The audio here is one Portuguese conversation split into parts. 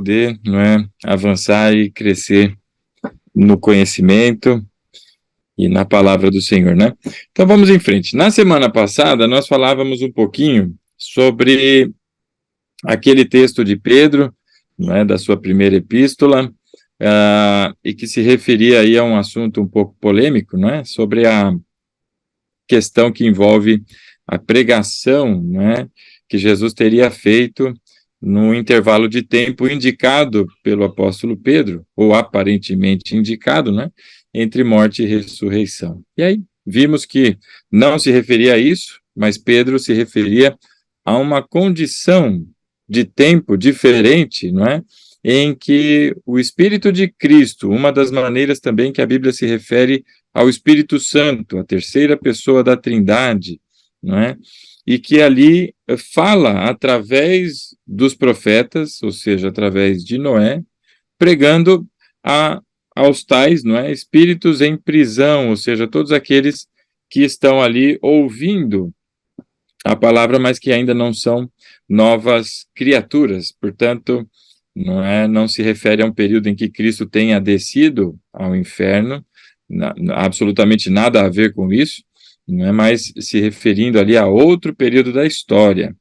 poder, não é, avançar e crescer no conhecimento e na palavra do Senhor, né? Então vamos em frente. Na semana passada nós falávamos um pouquinho sobre aquele texto de Pedro, não é, da sua primeira epístola, e que se referia aí a um assunto um pouco polêmico, não é? Sobre a questão que envolve a pregação, né, que Jesus teria feito no intervalo de tempo indicado pelo apóstolo Pedro, ou aparentemente indicado, né, entre morte e ressurreição. E aí vimos que não se referia a isso, mas Pedro se referia a uma condição de tempo diferente, não é? Em que o Espírito de Cristo, uma das maneiras também que a Bíblia se refere ao Espírito Santo, a terceira pessoa da Trindade, não é? E que ali fala através dos profetas, ou seja, através de Noé, pregando aos tais, não é, espíritos em prisão, ou seja, todos aqueles que estão ali ouvindo a palavra, mas que ainda não são novas criaturas. Portanto, não se refere a um período em que Cristo tenha descido ao inferno, absolutamente nada a ver com isso, não é mais se referindo ali a outro período da história.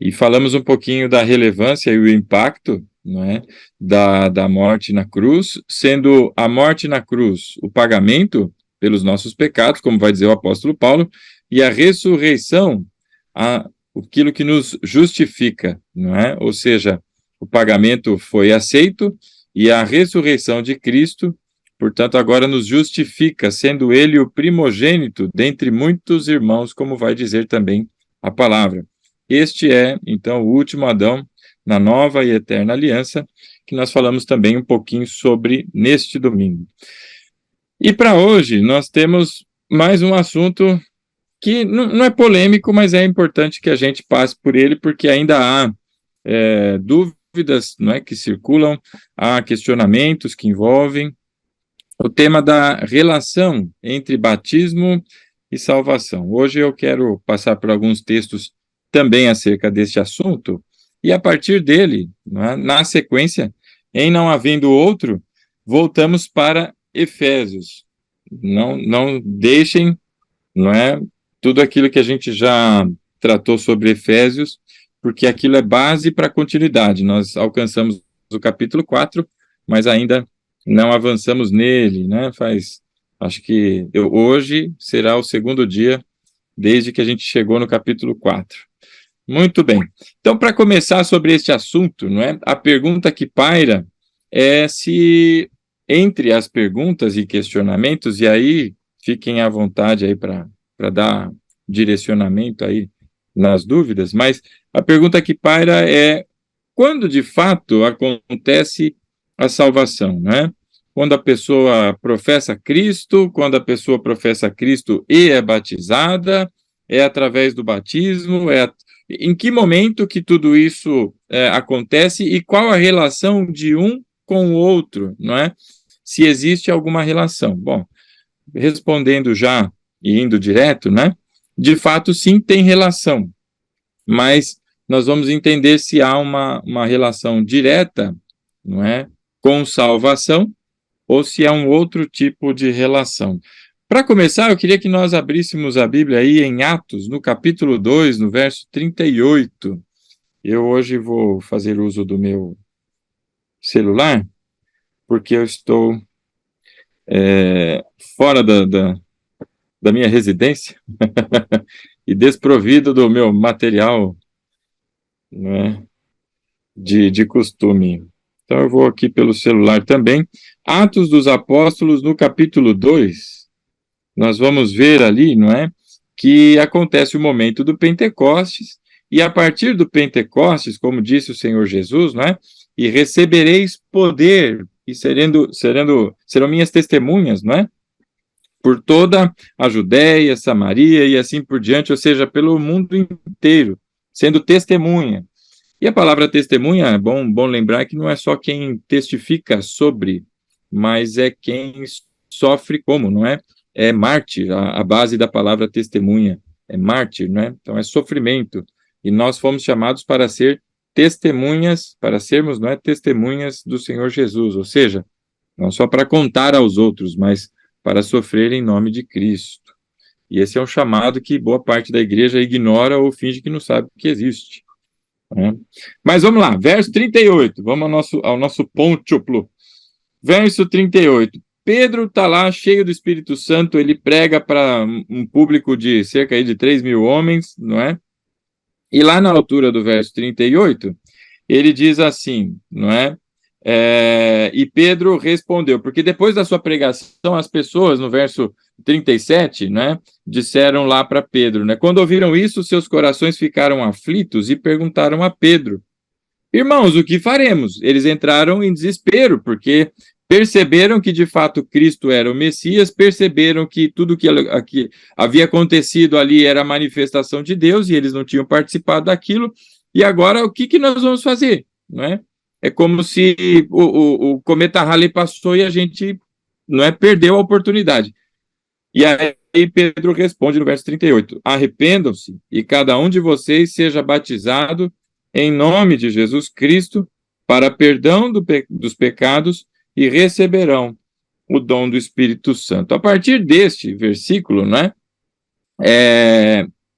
E falamos um pouquinho da relevância e o impacto, não é, da morte na cruz, sendo a morte na cruz o pagamento pelos nossos pecados, como vai dizer o apóstolo Paulo, e a ressurreição, aquilo que nos justifica, não é? Ou seja, o pagamento foi aceito e a ressurreição de Cristo, portanto, agora nos justifica, sendo ele o primogênito dentre muitos irmãos, como vai dizer também a palavra. Este é, então, o último Adão na nova e eterna aliança, que nós falamos também um pouquinho sobre neste domingo. E para hoje, nós temos mais um assunto que não é polêmico, mas é importante que a gente passe por ele, porque ainda há dúvidas, não é, que circulam, há questionamentos que envolvem o tema da relação entre batismo e salvação. Hoje eu quero passar por alguns textos também acerca deste assunto, e a partir dele, não é, na sequência, em não havendo outro, voltamos para Efésios. Não deixem, não é, tudo aquilo que a gente já tratou sobre Efésios, porque aquilo é base para a continuidade. Nós alcançamos o capítulo 4, mas ainda não avançamos nele, né? Acho que hoje será o segundo dia desde que a gente chegou no capítulo 4. Muito bem. Então, para começar sobre este assunto, não é? A pergunta que paira é se, entre as perguntas e questionamentos, e aí fiquem à vontade aí para dar direcionamento aí nas dúvidas, mas a pergunta que paira é quando de fato acontece a salvação, né? Quando a pessoa professa Cristo, quando a pessoa professa Cristo e é batizada, é através do batismo, em que momento que tudo isso acontece e qual a relação de um com o outro, não é? Se existe alguma relação. Bom, respondendo já e indo direto, né? De fato, sim, tem relação, mas nós vamos entender se há uma relação direta, não é, com salvação, ou se há um outro tipo de relação. Para começar, eu queria que nós abríssemos a Bíblia aí em Atos, no capítulo 2, no verso 38. Eu hoje vou fazer uso do meu celular, porque eu estou fora da minha residência e desprovido do meu material, né, de costume. Então, eu vou aqui pelo celular também. Atos dos Apóstolos, no capítulo 2, nós vamos ver ali, não é, que acontece o momento do Pentecostes, e a partir do Pentecostes, como disse o Senhor Jesus, não é, e recebereis poder, e serão minhas testemunhas, não é, por toda a Judéia, Samaria e assim por diante, ou seja, pelo mundo inteiro, sendo testemunha. E a palavra testemunha, é bom lembrar que não é só quem testifica sobre, mas é quem sofre como, não é? É mártir, a base da palavra testemunha é mártir, não é? Então é sofrimento. E nós fomos chamados para ser testemunhas, para sermos, não é, testemunhas do Senhor Jesus, ou seja, não só para contar aos outros, mas para sofrer em nome de Cristo. E esse é um chamado que boa parte da igreja ignora ou finge que não sabe que existe. Né? Mas vamos lá, verso 38, vamos ao nosso pôntuplo. Verso 38. Pedro está lá, cheio do Espírito Santo, ele prega para um público de cerca aí de 3.000 homens, não é? E lá na altura do verso 38, ele diz assim, não é? E Pedro respondeu, porque depois da sua pregação, as pessoas, no verso 37, né, disseram lá para Pedro, né? Quando ouviram isso, seus corações ficaram aflitos e perguntaram a Pedro, irmãos, o que faremos? Eles entraram em desespero, porque perceberam que de fato Cristo era o Messias, perceberam que tudo que havia acontecido ali era a manifestação de Deus e eles não tinham participado daquilo, e agora o que nós vamos fazer? Não é? É como se o cometa Halley passou e a gente, não é, perdeu a oportunidade. E aí Pedro responde no verso 38, arrependam-se e cada um de vocês seja batizado em nome de Jesus Cristo para perdão dos pecados e receberão o dom do Espírito Santo. A partir deste versículo, né,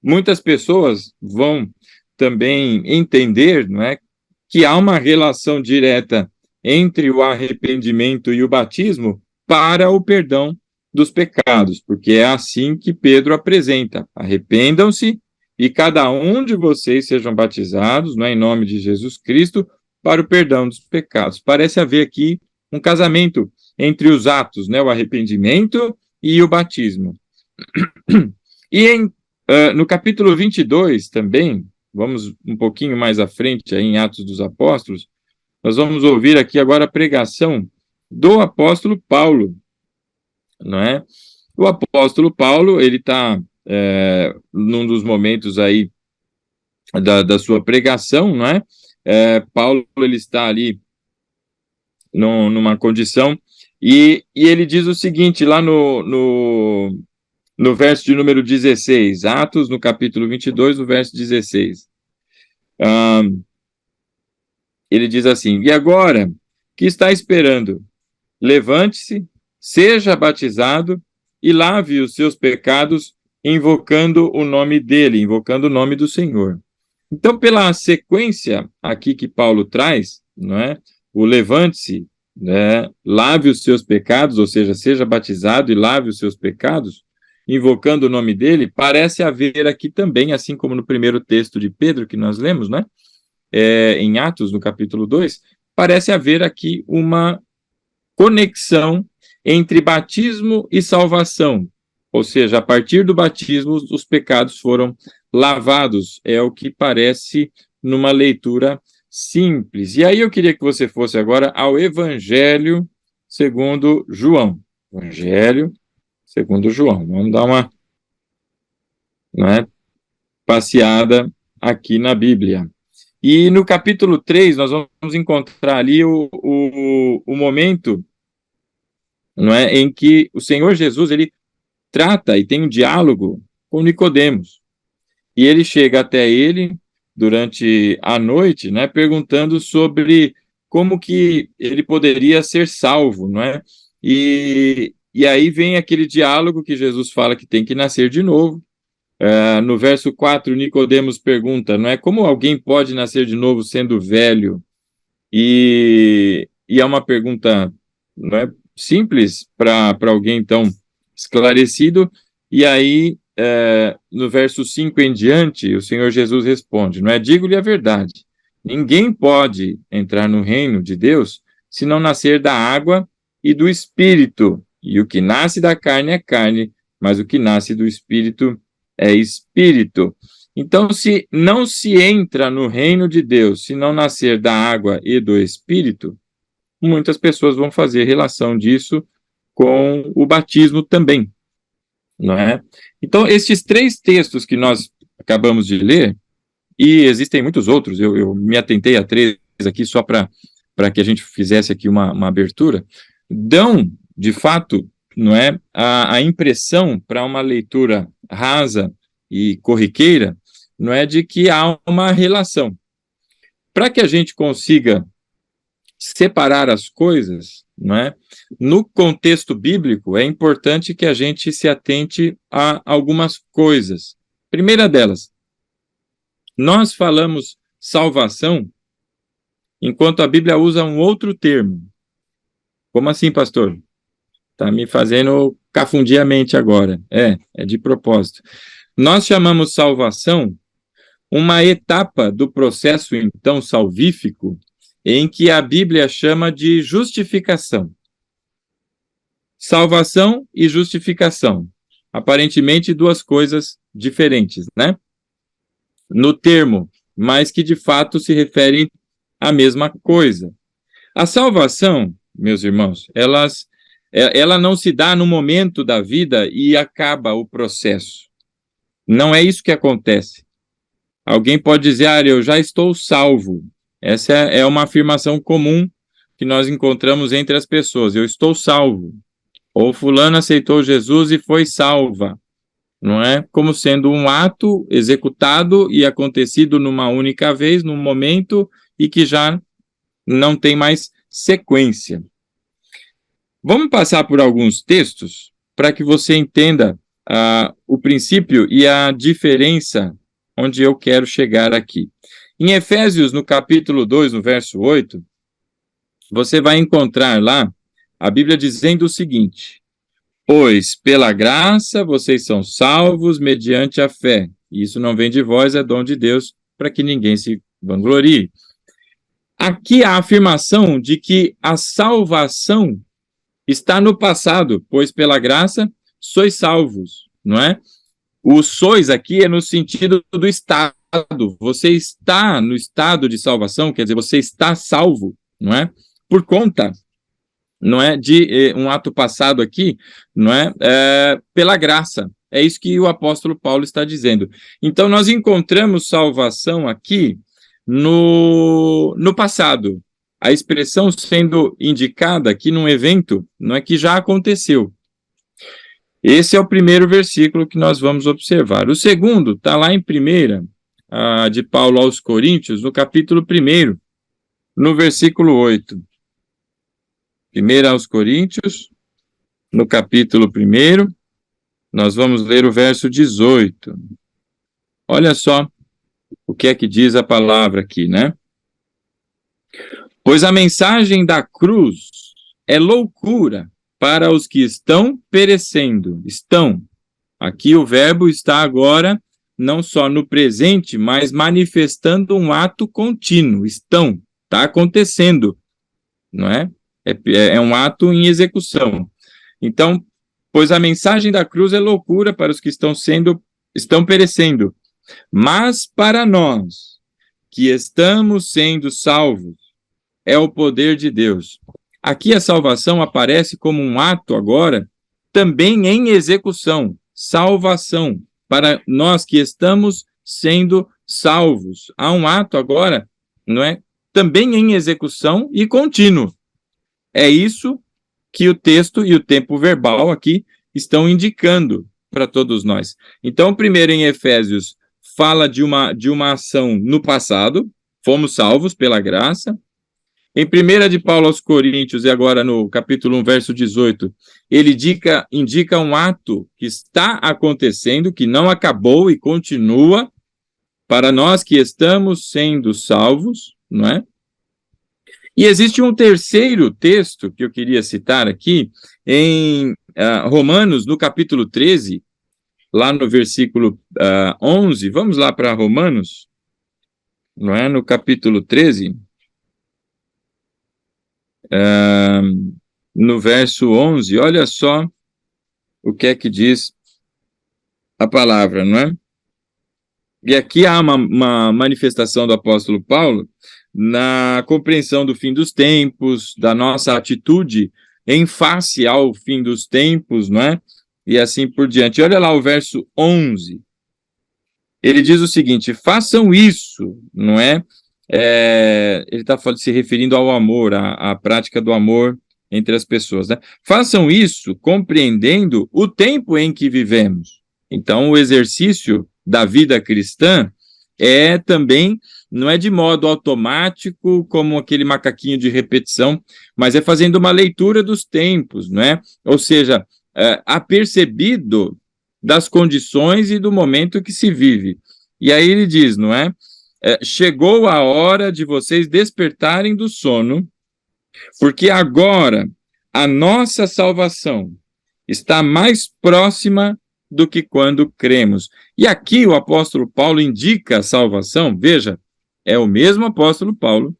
muitas pessoas vão também entender, não é, que há uma relação direta entre o arrependimento e o batismo para o perdão dos pecados, porque é assim que Pedro apresenta: arrependam-se e cada um de vocês sejam batizados, não é, em nome de Jesus Cristo, para o perdão dos pecados. Parece haver aqui um casamento entre os atos, né, o arrependimento e o batismo. E no capítulo 22 também, vamos um pouquinho mais à frente, aí, em Atos dos Apóstolos, nós vamos ouvir aqui agora a pregação do apóstolo Paulo, não é? O apóstolo Paulo, ele está num dos momentos aí da sua pregação, não é? Paulo, ele está ali numa condição, e ele diz o seguinte, lá no verso de número 16, Atos, no capítulo 22, no verso 16. Ele diz assim, e agora, que está esperando? Levante-se, seja batizado e lave os seus pecados, invocando o nome dele, invocando o nome do Senhor. Então, pela sequência aqui que Paulo traz, não é? O levante-se, né? Lave os seus pecados, ou seja batizado e lave os seus pecados, invocando o nome dele, parece haver aqui também, assim como no primeiro texto de Pedro que nós lemos, né? Em Atos, no capítulo 2, parece haver aqui uma conexão entre batismo e salvação, ou seja, a partir do batismo os pecados foram lavados, é o que parece numa leitura simples. E aí eu queria que você fosse agora ao Evangelho segundo João. Evangelho segundo João. Vamos dar uma, né, passeada aqui na Bíblia. E no capítulo 3, nós vamos encontrar ali o momento, não é, em que o Senhor Jesus, ele trata e tem um diálogo com Nicodemos. E ele chega até ele durante a noite, né, perguntando sobre como que ele poderia ser salvo, não é? E aí vem aquele diálogo que Jesus fala que tem que nascer de novo. No verso 4, Nicodemos pergunta, não é, como alguém pode nascer de novo sendo velho? E é uma pergunta, não é, simples para alguém tão esclarecido, e aí, no verso 5 em diante, o Senhor Jesus responde, não é, digo-lhe a verdade, ninguém pode entrar no reino de Deus se não nascer da água e do Espírito, e o que nasce da carne é carne, mas o que nasce do Espírito é Espírito. Então, se não se entra no reino de Deus, se não nascer da água e do Espírito, muitas pessoas vão fazer relação disso com o batismo também, não é? Então, estes 3 textos que nós acabamos de ler, e existem muitos outros, eu me atentei a 3 aqui só para que a gente fizesse aqui uma abertura, dão, de fato, não é, a impressão para uma leitura rasa e corriqueira, não é, de que há uma relação. para que a gente consiga separar as coisas, não é? No contexto bíblico, é importante que a gente se atente a algumas coisas. Primeira delas, nós falamos salvação enquanto a Bíblia usa um outro termo. Como assim, pastor? Está me fazendo cafundir a mente agora. É de propósito. Nós chamamos salvação uma etapa do processo, então, salvífico, em que a Bíblia chama de justificação. Salvação e justificação. Aparentemente, duas coisas diferentes, né? No termo, mas que de fato se referem à mesma coisa. A salvação, meus irmãos, ela não se dá no momento da vida e acaba o processo. Não é isso que acontece. Alguém pode dizer, eu já estou salvo. Essa é uma afirmação comum que nós encontramos entre as pessoas. Eu estou salvo. Ou fulano aceitou Jesus e foi salva. Não é? Como sendo um ato executado e acontecido numa única vez, num momento, e que já não tem mais sequência. Vamos passar por alguns textos para que você entenda o princípio e a diferença onde eu quero chegar aqui. Em Efésios, no capítulo 2, no verso 8, você vai encontrar lá a Bíblia dizendo o seguinte: pois pela graça vocês são salvos mediante a fé. E isso não vem de vós, é dom de Deus, para que ninguém se vanglorie. Aqui a afirmação de que a salvação está no passado, pois pela graça sois salvos, não é? O sois aqui é no sentido do estado. Você está no estado de salvação, quer dizer, você está salvo, não é? Por conta, não é, de um ato passado aqui, não é? Pela graça. É isso que o apóstolo Paulo está dizendo. Então, nós encontramos salvação aqui no passado. A expressão sendo indicada aqui num evento, não é, que já aconteceu. Esse é o primeiro versículo que nós vamos observar. O segundo está lá em 1 de Paulo aos Coríntios, no capítulo 1, no versículo 8. 1 aos Coríntios, no capítulo 1, nós vamos ler o verso 18. Olha só o que é que diz a palavra aqui, né? Pois a mensagem da cruz é loucura para os que estão perecendo. Estão. Aqui o verbo está agora não só no presente, mas manifestando um ato contínuo. Estão. Está acontecendo. Não é? É um ato em execução. Então, pois a mensagem da cruz é loucura para os que estão perecendo. Mas para nós, que estamos sendo salvos, é o poder de Deus. Aqui a salvação aparece como um ato agora, também em execução. Salvação, para nós que estamos sendo salvos. Há um ato agora, não é? Também em execução e contínuo. É isso que o texto e o tempo verbal aqui estão indicando para todos nós. Então, primeiro em Efésios, fala de uma ação no passado, fomos salvos pela graça. Em 1 de Paulo aos Coríntios, e agora no capítulo 1, verso 18, ele indica um ato que está acontecendo, que não acabou e continua, para nós que estamos sendo salvos, não é? E existe um terceiro texto que eu queria citar aqui, em Romanos, no capítulo 13, lá no versículo 11, vamos lá para Romanos, não é? No capítulo 13, no verso 11, olha só o que é que diz a palavra, não é? E aqui há uma manifestação do apóstolo Paulo na compreensão do fim dos tempos, da nossa atitude em face ao fim dos tempos, não é? E assim por diante. Olha lá o verso 11. Ele diz o seguinte: façam isso, não é? Ele está se referindo ao amor, à prática do amor entre as pessoas, né? Façam isso compreendendo o tempo em que vivemos. Então, o exercício da vida cristã é também não é de modo automático, como aquele macaquinho de repetição, mas é fazendo uma leitura dos tempos, não é? Ou seja, apercebido das condições e do momento que se vive. E aí ele diz, não é? Chegou a hora de vocês despertarem do sono, porque agora a nossa salvação está mais próxima do que quando cremos. E aqui o apóstolo Paulo indica a salvação, veja, é o mesmo apóstolo Paulo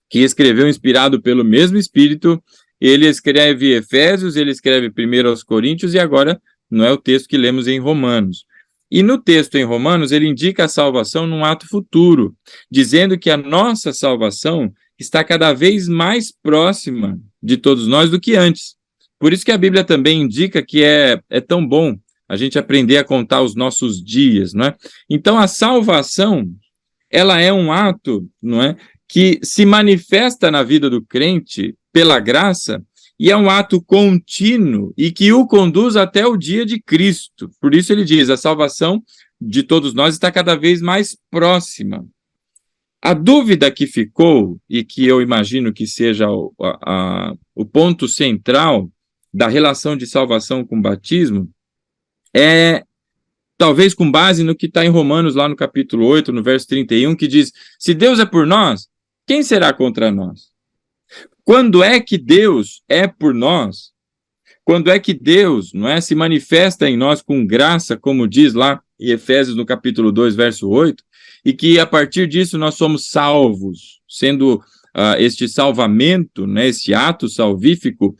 que escreveu inspirado pelo mesmo Espírito, ele escreve Efésios, ele escreve 1 aos Coríntios e agora não é o texto que lemos em Romanos. E no texto em Romanos ele indica a salvação num ato futuro, dizendo que a nossa salvação está cada vez mais próxima de todos nós do que antes. Por isso que a Bíblia também indica que é tão bom a gente aprender a contar os nossos dias, não é? Então a salvação, ela é um ato, não é, que se manifesta na vida do crente pela graça e é um ato contínuo e que o conduz até o dia de Cristo. Por isso ele diz, a salvação de todos nós está cada vez mais próxima. A dúvida que ficou, e que eu imagino que seja o ponto central da relação de salvação com o batismo, é talvez com base no que está em Romanos, lá no capítulo 8, no verso 31, que diz, se Deus é por nós, quem será contra nós? Quando é que Deus é por nós? Quando é que Deus, não é, se manifesta em nós com graça, como diz lá em Efésios, no capítulo 2, verso 8, e que a partir disso nós somos salvos, sendo este salvamento, né, este ato salvífico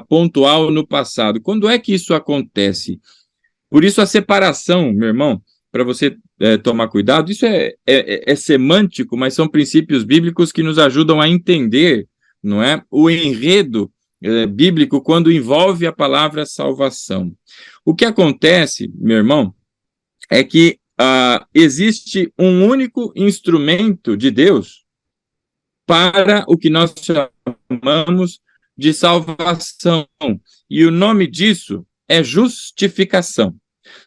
pontual no passado. Quando é que isso acontece? Por isso a separação, meu irmão, para você tomar cuidado, isso é semântico, mas são princípios bíblicos que nos ajudam a entender, não é, o enredo bíblico quando envolve a palavra salvação. O que acontece, meu irmão, é que existe um único instrumento de Deus para o que nós chamamos de salvação, e o nome disso é justificação.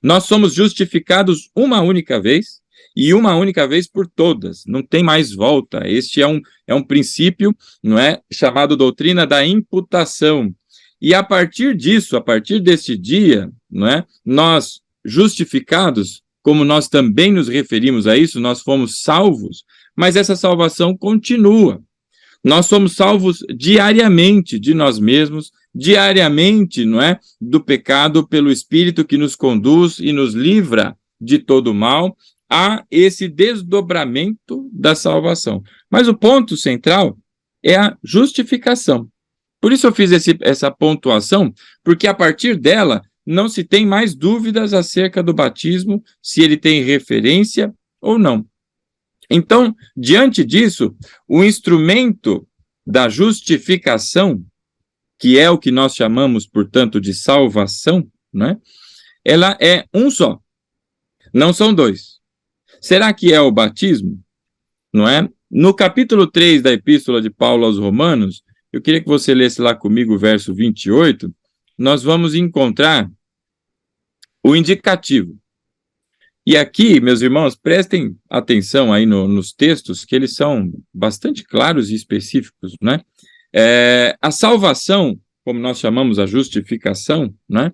Nós somos justificados uma única vez, e uma única vez por todas, não tem mais volta. Este é um princípio, não é, chamado doutrina da imputação. E a partir disso, a partir deste dia, não é, nós justificados, como nós também nos referimos a isso, nós fomos salvos, mas essa salvação continua. Nós somos salvos diariamente de nós mesmos, diariamente, não é, do pecado pelo Espírito que nos conduz e nos livra de todo mal, a esse desdobramento da salvação. Mas o ponto central é a justificação. Por isso eu fiz essa pontuação, porque a partir dela não se tem mais dúvidas acerca do batismo, se ele tem referência ou não. Então, diante disso, o instrumento da justificação, que é o que nós chamamos, portanto, de salvação, né? Ela é um só, não são dois. Será que é o batismo? Não é? No capítulo 3 da Epístola de Paulo aos Romanos, eu queria que você lesse lá comigo o verso 28, nós vamos encontrar o indicativo. E aqui, meus irmãos, prestem atenção aí nos textos, que eles são bastante claros e específicos, né? A salvação, como nós chamamos a justificação, né?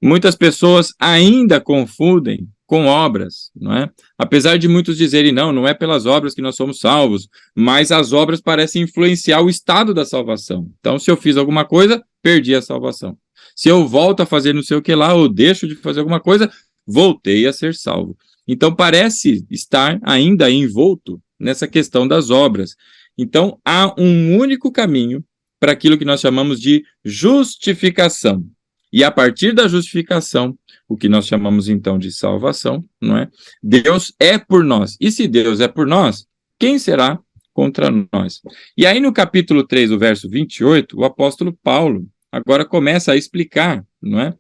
Muitas pessoas ainda confundem com obras, não é? Apesar de muitos dizerem, não é pelas obras que nós somos salvos, mas as obras parecem influenciar o estado da salvação. Então, se eu fiz alguma coisa, perdi a salvação. Se eu volto a fazer não sei o que lá, ou deixo de fazer alguma coisa, voltei a ser salvo. Então, parece estar ainda envolto nessa questão das obras. Então, há um único caminho para aquilo que nós chamamos de justificação. E a partir da justificação, o que nós chamamos então de salvação, não é? Deus é por nós. E se Deus é por nós, quem será contra nós? E aí no capítulo 3, o verso 28, o apóstolo Paulo agora começa a explicar, não é?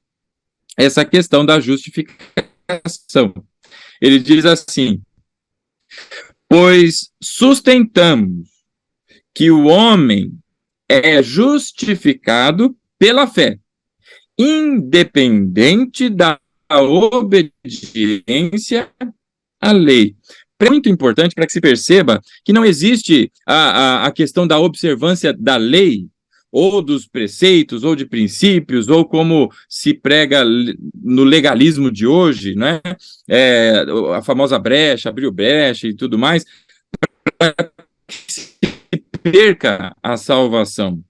Essa questão da justificação. Ele diz assim: pois sustentamos que o homem é justificado pela fé, independente da obediência à lei. muito importante para que se perceba que não existe a questão da observância da lei, ou dos preceitos, ou de princípios, ou como se prega no legalismo de hoje, né? A famosa brecha, abriu brecha e tudo mais, para que se perca a salvação.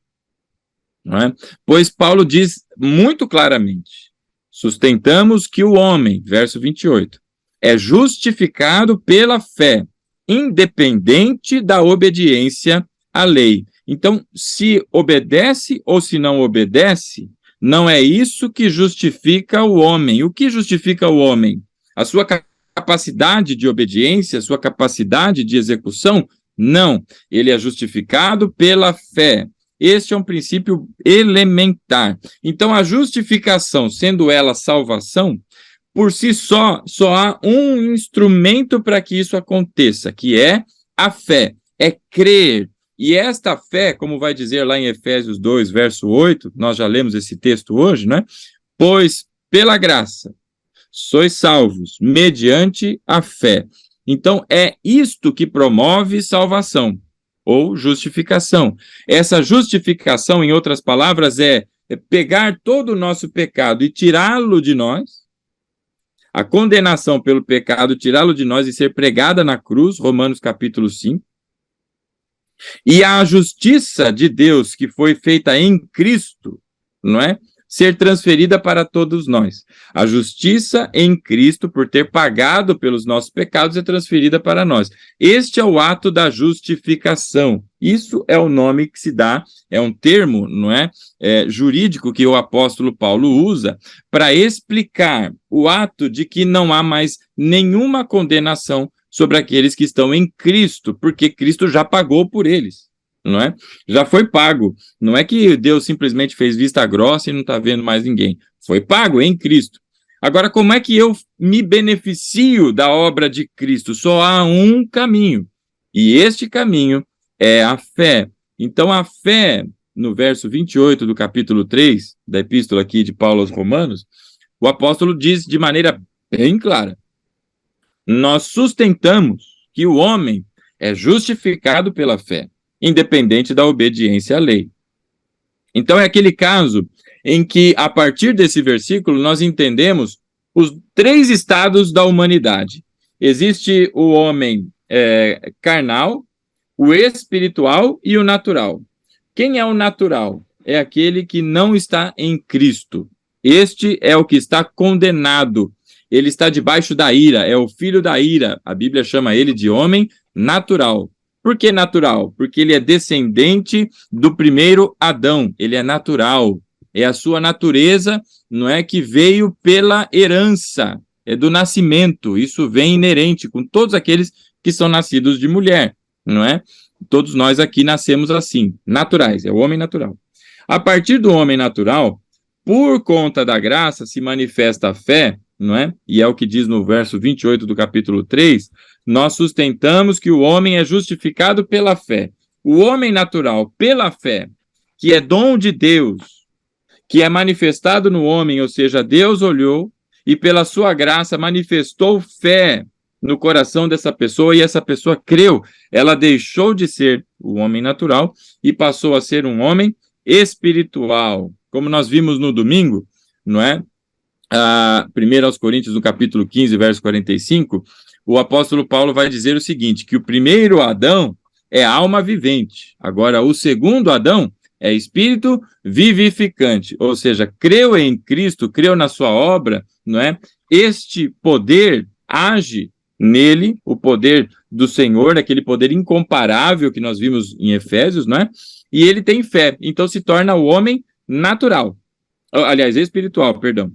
Não é? Pois Paulo diz muito claramente, sustentamos que o homem, verso 28, é justificado pela fé, independente da obediência à lei. Então, se obedece ou se não obedece, não é isso que justifica o homem. O que justifica o homem? A sua capacidade de obediência, a sua capacidade de execução? Não. Ele é justificado pela fé. Este é um princípio elementar. Então, a justificação, sendo ela salvação, por si só há um instrumento para que isso aconteça, que é a fé, é crer. E esta fé, como vai dizer lá em Efésios 2, verso 8, nós já lemos esse texto hoje, né? Pois pela graça sois salvos, mediante a fé. Então, é isto que promove salvação, ou justificação. Essa justificação, em outras palavras, é pegar todo o nosso pecado e tirá-lo de nós, a condenação pelo pecado, tirá-lo de nós e ser pregada na cruz, Romanos capítulo 5, e a justiça de Deus que foi feita em Cristo, não é? Ser transferida para todos nós. A justiça em Cristo, por ter pagado pelos nossos pecados, é transferida para nós. Este é o ato da justificação. Isso é o nome que se dá, é um termo, não é? Jurídico que o apóstolo Paulo usa para explicar o ato de que não há mais nenhuma condenação sobre aqueles que estão em Cristo, porque Cristo já pagou por eles. Não é? Já foi pago. Não é que Deus simplesmente fez vista grossa e não está vendo mais ninguém. Foi pago em Cristo. Agora, como é que eu me beneficio da obra de Cristo? Só há um caminho. E este caminho é a fé. Então, a fé, no verso 28 do capítulo 3, da epístola aqui de Paulo aos Romanos, o apóstolo diz de maneira bem clara: nós sustentamos que o homem é justificado pela fé, independente da obediência à lei. Então, é aquele caso em que, a partir desse versículo, nós entendemos os 3 estados da humanidade. Existe o homem carnal, o espiritual e o natural. Quem é o natural? É aquele que não está em Cristo. Este é o que está condenado. Ele está debaixo da ira, é o filho da ira. A Bíblia chama ele de homem natural. Por que natural? Porque ele é descendente do primeiro Adão, ele é natural, é a sua natureza, não é, que veio pela herança, é do nascimento, isso vem inerente com todos aqueles que são nascidos de mulher, não é? Todos nós aqui nascemos assim, naturais, é o homem natural. A partir do homem natural, por conta da graça, se manifesta a fé, não é? E é o que diz no verso 28 do capítulo 3, nós sustentamos que o homem é justificado pela fé. O homem natural, pela fé, que é dom de Deus, que é manifestado no homem, ou seja, Deus olhou e pela sua graça manifestou fé no coração dessa pessoa e essa pessoa creu. Ela deixou de ser o homem natural e passou a ser um homem espiritual. Como nós vimos no domingo, não é? 1 aos Coríntios, no capítulo 15, verso 45, o apóstolo Paulo vai dizer o seguinte, que o primeiro Adão é alma vivente, agora o segundo Adão é espírito vivificante, ou seja, creu em Cristo, creu na sua obra, não é? Este poder age nele, o poder do Senhor, aquele poder incomparável que nós vimos em Efésios, não é? E ele tem fé, então se torna o homem natural, aliás, espiritual, perdão.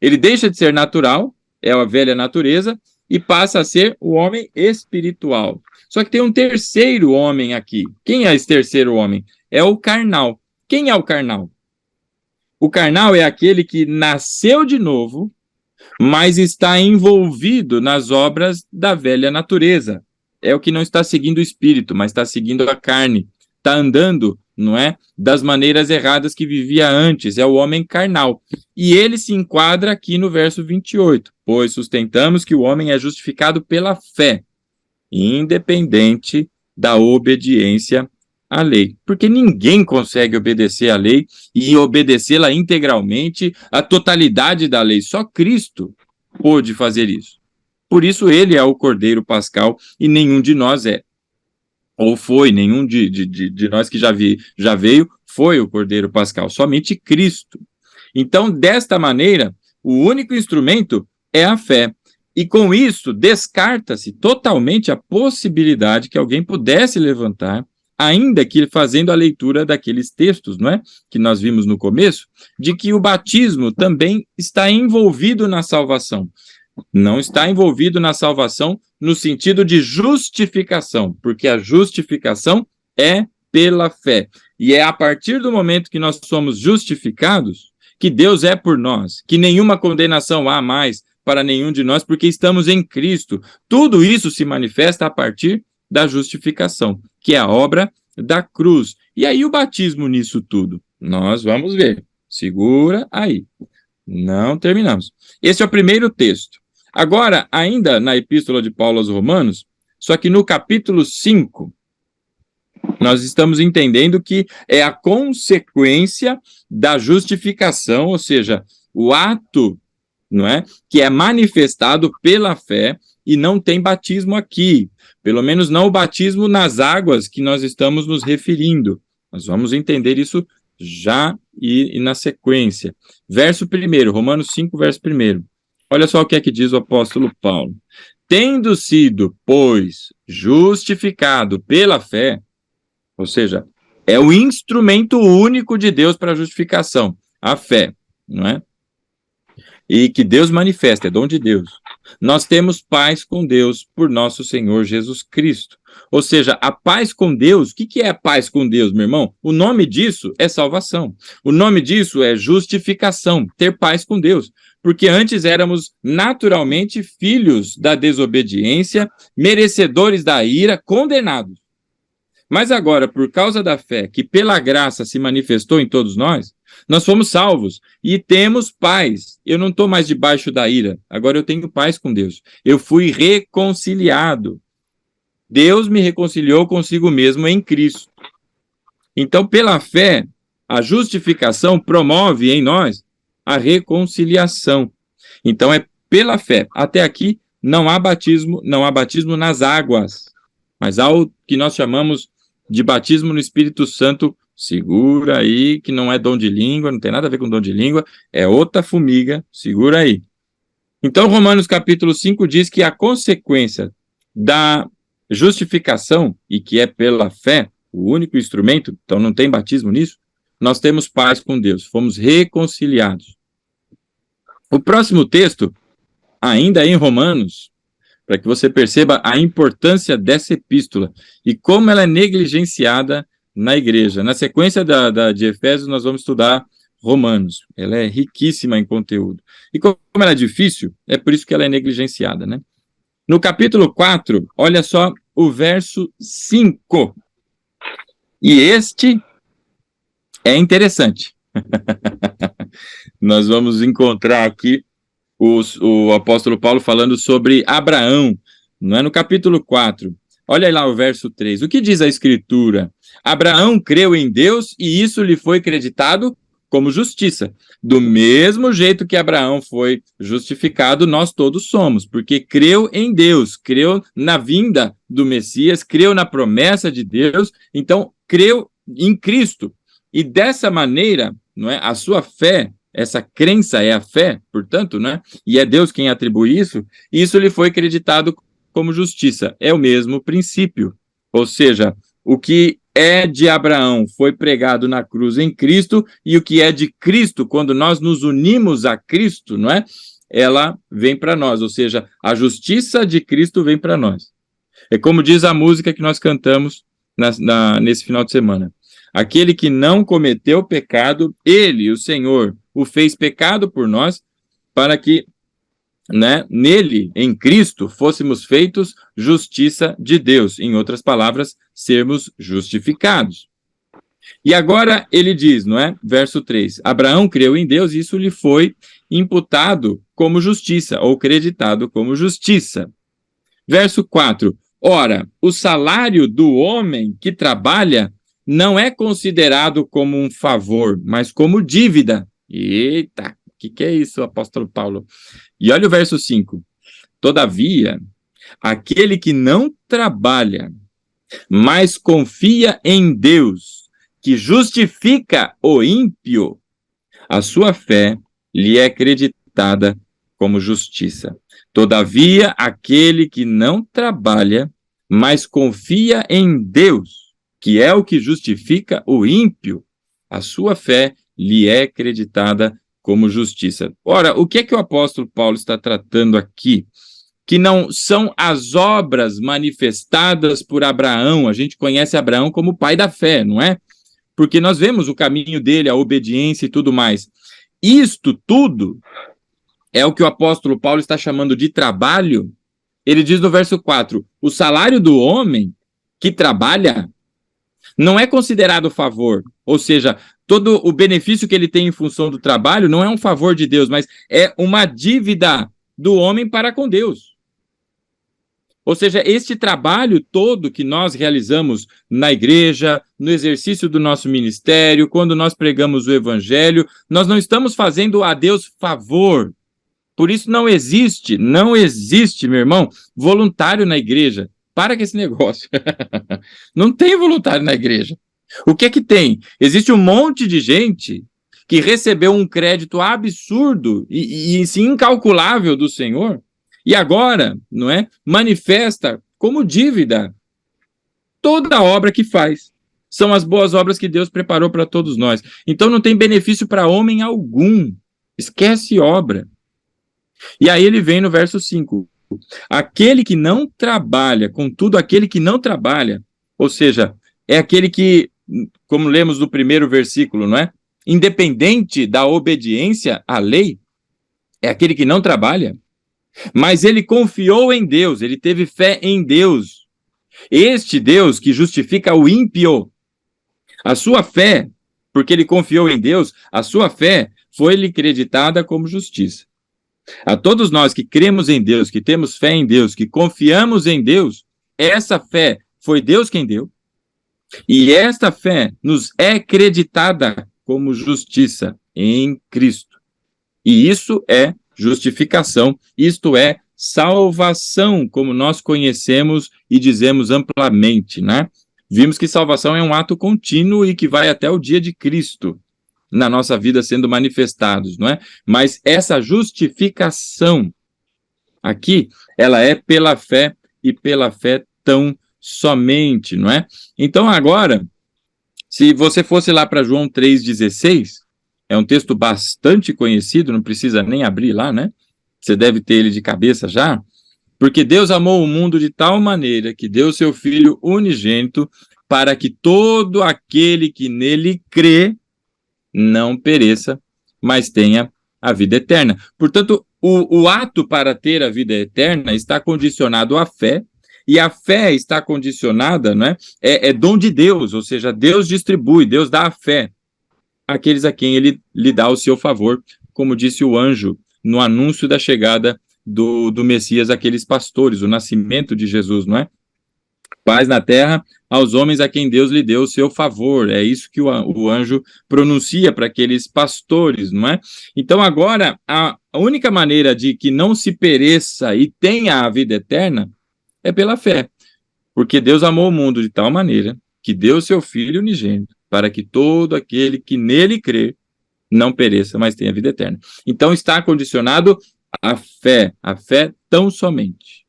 Ele deixa de ser natural, é a velha natureza, e passa a ser o homem espiritual. Só que tem um terceiro homem aqui. Quem é esse terceiro homem? É o carnal. Quem é o carnal? O carnal é aquele que nasceu de novo, mas está envolvido nas obras da velha natureza. É o que não está seguindo o espírito, mas está seguindo a carne. Está andando, não é? Das maneiras erradas que vivia antes. É o homem carnal. E ele se enquadra aqui no verso 28. Pois sustentamos que o homem é justificado pela fé, independente da obediência à lei. Porque ninguém consegue obedecer à lei e obedecê-la integralmente, a totalidade da lei. Só Cristo pôde fazer isso. Por isso ele é o Cordeiro Pascal e nenhum de nós é. Ou foi, nenhum de nós que já veio foi o Cordeiro Pascal, somente Cristo. Então, desta maneira, o único instrumento é a fé. E com isso, descarta-se totalmente a possibilidade que alguém pudesse levantar, ainda que fazendo a leitura daqueles textos, não é? Que nós vimos no começo, de que o batismo também está envolvido na salvação. Não está envolvido na salvação no sentido de justificação, porque a justificação é pela fé. E é a partir do momento que nós somos justificados que Deus é por nós, que nenhuma condenação há mais para nenhum de nós, porque estamos em Cristo. Tudo isso se manifesta a partir da justificação, que é a obra da cruz. E aí o batismo nisso tudo? Nós vamos ver. Segura aí. Não terminamos. Esse é o primeiro texto. Agora, ainda na Epístola de Paulo aos Romanos, só que no capítulo 5, nós estamos entendendo que é a consequência da justificação, ou seja, o ato, não é, que é manifestado pela fé e não tem batismo aqui, pelo menos não o batismo nas águas que nós estamos nos referindo. Nós vamos entender isso já e na sequência. Verso 1, Romanos 5, verso 1. Olha só o que é que diz o apóstolo Paulo. Tendo sido, pois, justificado pela fé, ou seja, é o instrumento único de Deus para a justificação, a fé, não é? E que Deus manifesta, é dom de Deus. Nós temos paz com Deus por nosso Senhor Jesus Cristo. Ou seja, a paz com Deus, o que é a paz com Deus, meu irmão? O nome disso é salvação. O nome disso é justificação, ter paz com Deus. Porque antes éramos naturalmente filhos da desobediência, merecedores da ira, condenados. Mas agora, por causa da fé que pela graça se manifestou em todos nós fomos salvos e temos paz. Eu não estou mais debaixo da ira, agora eu tenho paz com Deus. Eu fui reconciliado. Deus me reconciliou consigo mesmo em Cristo. Então, pela fé, a justificação promove em nós a reconciliação. Então, é pela fé. Até aqui, não há batismo nas águas, mas há o que nós chamamos de batismo no Espírito Santo. Segura aí, que não é dom de língua, não tem nada a ver com dom de língua, é outra formiga, segura aí. Então, Romanos capítulo 5 diz que a consequência da justificação, e que é pela fé, o único instrumento, então não tem batismo nisso, nós temos paz com Deus, fomos reconciliados. O próximo texto, ainda em Romanos, para que você perceba a importância dessa epístola e como ela é negligenciada na igreja. Na sequência de Efésios, nós vamos estudar Romanos. Ela é riquíssima em conteúdo. E como ela é difícil, é por isso que ela é negligenciada, né? No capítulo 4, olha só o verso 5. E este é interessante. Nós vamos encontrar aqui o apóstolo Paulo falando sobre Abraão, não é? No capítulo 4. Olha lá o verso 3. O que diz a Escritura? Abraão creu em Deus e isso lhe foi creditado como justiça. Do mesmo jeito que Abraão foi justificado, nós todos somos, porque creu em Deus, creu na vinda do Messias, creu na promessa de Deus, então creu em Cristo. E dessa maneira, não é, a sua fé, essa crença é a fé, portanto, né? E é Deus quem atribui isso, e isso lhe foi creditado como justiça. É o mesmo princípio. Ou seja, o que é de Abraão foi pregado na cruz em Cristo, e o que é de Cristo, quando nós nos unimos a Cristo, não é? Ela vem para nós, ou seja, a justiça de Cristo vem para nós. É como diz a música que nós cantamos nesse final de semana. Aquele que não cometeu pecado, ele, o Senhor, o fez pecado por nós, para que, né, nele, em Cristo, fôssemos feitos justiça de Deus. Em outras palavras, sermos justificados. E agora ele diz, não é? Verso 3, Abraão creu em Deus e isso lhe foi imputado como justiça, ou creditado como justiça. Verso 4, Ora, o salário do homem que trabalha não é considerado como um favor, mas como dívida. Eita, o que é isso, apóstolo Paulo? E olha o verso 5. Todavia, aquele que não trabalha, mas confia em Deus, que justifica o ímpio, a sua fé lhe é acreditada como justiça. Todavia, aquele que não trabalha, mas confia em Deus, que é o que justifica o ímpio, a sua fé lhe é acreditada como justiça. Ora, o que é que o apóstolo Paulo está tratando aqui? Que não são as obras manifestadas por Abraão. A gente conhece Abraão como pai da fé, não é? Porque nós vemos o caminho dele, a obediência e tudo mais. Isto tudo é o que o apóstolo Paulo está chamando de trabalho. Ele diz no verso 4, o salário do homem que trabalha não é considerado favor, ou seja, todo o benefício que ele tem em função do trabalho não é um favor de Deus, mas é uma dívida do homem para com Deus. Ou seja, este trabalho todo que nós realizamos na igreja, no exercício do nosso ministério, quando nós pregamos o evangelho, nós não estamos fazendo a Deus favor. Por isso não existe, meu irmão, voluntário na igreja. Para com esse negócio. Não tem voluntário na igreja. O que é que tem? Existe um monte de gente que recebeu um crédito absurdo e incalculável do Senhor, e agora, não é, manifesta como dívida toda a obra que faz. São as boas obras que Deus preparou para todos nós. Então não tem benefício para homem algum. Esquece obra. E aí ele vem no verso 5. Aquele que não trabalha, contudo, aquele que não trabalha, ou seja, é aquele que, como lemos no primeiro versículo, não é? Independente da obediência à lei, é aquele que não trabalha, mas ele confiou em Deus, ele teve fé em Deus. Este Deus que justifica o ímpio, a sua fé, porque ele confiou em Deus, a sua fé foi-lhe creditada como justiça. A todos nós que cremos em Deus, que temos fé em Deus, que confiamos em Deus, essa fé foi Deus quem deu, e esta fé nos é creditada como justiça em Cristo. E isso é justificação, isto é salvação, como nós conhecemos e dizemos amplamente, né? Vimos que salvação é um ato contínuo e que vai até o dia de Cristo na nossa vida sendo manifestados, não é? Mas essa justificação aqui, ela é pela fé e pela fé tão somente, não é? Então agora, se você fosse lá para João 3,16, é um texto bastante conhecido, não precisa nem abrir lá, né? Você deve ter ele de cabeça já. Porque Deus amou o mundo de tal maneira que deu seu Filho unigênito para que todo aquele que nele crê não pereça, mas tenha a vida eterna. Portanto, o ato para ter a vida eterna está condicionado à fé, e a fé está condicionada, não é? É dom de Deus, ou seja, Deus distribui, Deus dá a fé àqueles a quem ele lhe dá o seu favor, como disse o anjo no anúncio da chegada do Messias, aqueles pastores, o nascimento de Jesus, não é? Paz na terra aos homens a quem Deus lhe deu o seu favor. É isso que o anjo pronuncia para aqueles pastores, não é? Então agora, a única maneira de que não se pereça e tenha a vida eterna é pela fé. Porque Deus amou o mundo de tal maneira que deu o seu Filho unigênito para que todo aquele que nele crê não pereça, mas tenha vida eterna. Então está condicionado à fé tão somente.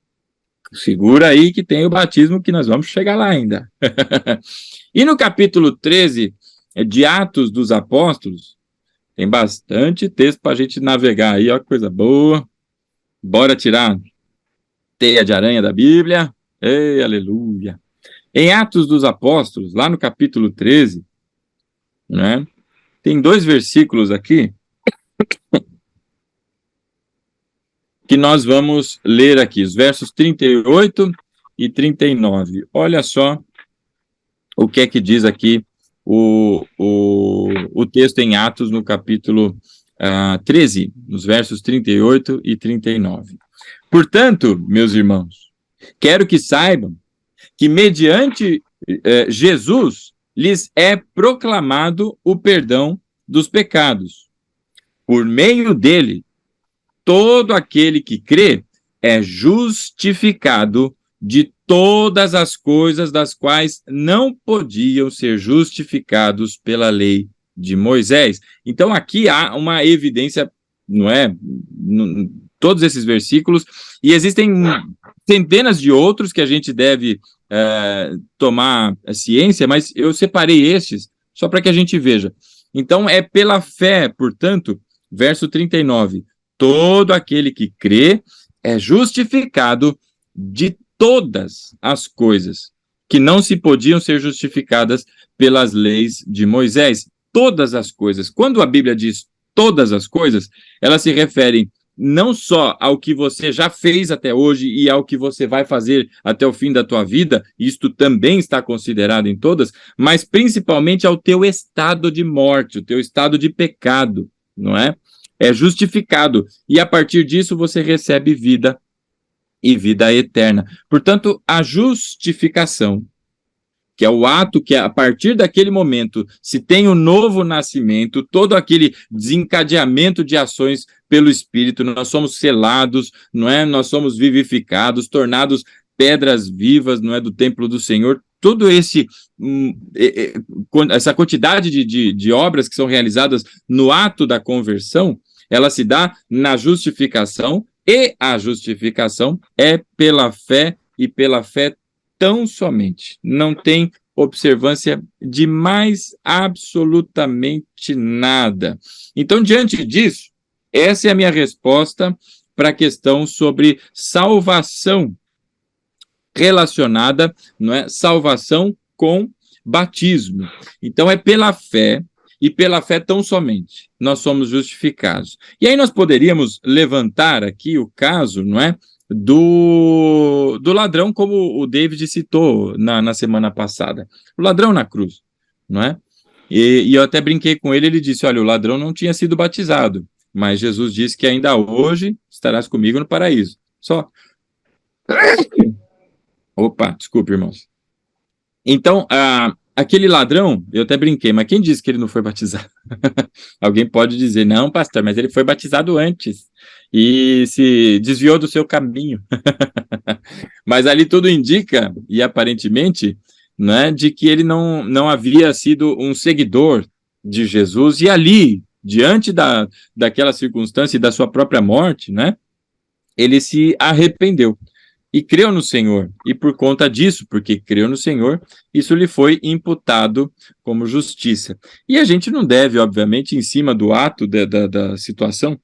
Segura aí que tem o batismo que nós vamos chegar lá ainda. E no capítulo 13 de Atos dos Apóstolos, tem bastante texto para a gente navegar aí, ó, que coisa boa. Bora tirar teia de aranha da Bíblia. Ei, aleluia. Em Atos dos Apóstolos, lá no capítulo 13, né, tem 2 versículos aqui que nós vamos ler aqui, os versos 38 e 39. Olha só o que é que diz aqui o texto em Atos, no capítulo 13, nos versos 38 e 39. Portanto, meus irmãos, quero que saibam que mediante Jesus lhes é proclamado o perdão dos pecados. Por meio dele, todo aquele que crê é justificado de todas as coisas das quais não podiam ser justificados pela lei de Moisés. Então aqui há uma evidência, não é? Todos esses versículos, e existem centenas de outros que a gente deve tomar ciência, mas eu separei estes só para que a gente veja. Então é pela fé, portanto, verso 39, todo aquele que crê é justificado de todas as coisas que não se podiam ser justificadas pelas leis de Moisés. Todas as coisas. Quando a Bíblia diz todas as coisas, elas se referem não só ao que você já fez até hoje e ao que você vai fazer até o fim da tua vida, isto também está considerado em todas, mas principalmente ao teu estado de morte, o teu estado de pecado, não é? É justificado, e a partir disso você recebe vida e vida eterna. Portanto, a justificação, que é o ato que a partir daquele momento se tem um novo nascimento, todo aquele desencadeamento de ações pelo Espírito, nós somos selados, não é? Nós somos vivificados, tornados pedras vivas, não é? Do templo do Senhor. Todo essa quantidade de obras que são realizadas no ato da conversão, ela se dá na justificação, e a justificação é pela fé, e pela fé tão somente. Não tem observância de mais absolutamente nada. Então, diante disso, essa é a minha resposta para a questão sobre salvação relacionada, não é? Salvação com batismo. Então, é pela fé, e pela fé tão somente nós somos justificados. E aí nós poderíamos levantar aqui o caso, não é? Do ladrão, como o David citou na semana passada. O ladrão na cruz, não é? E eu até brinquei com ele, ele disse, olha, o ladrão não tinha sido batizado, mas Jesus disse que ainda hoje estarás comigo no paraíso. Só. Opa, desculpe, irmãos. Então, aquele ladrão, eu até brinquei, mas quem disse que ele não foi batizado? Alguém pode dizer, não, pastor, mas ele foi batizado antes e se desviou do seu caminho. Mas ali tudo indica, e aparentemente, né, de que ele não havia sido um seguidor de Jesus, e ali, diante daquela circunstância e da sua própria morte, né, ele se arrependeu e creu no Senhor, e por conta disso, porque creu no Senhor, isso lhe foi imputado como justiça. E a gente não deve, obviamente, em cima do ato da situação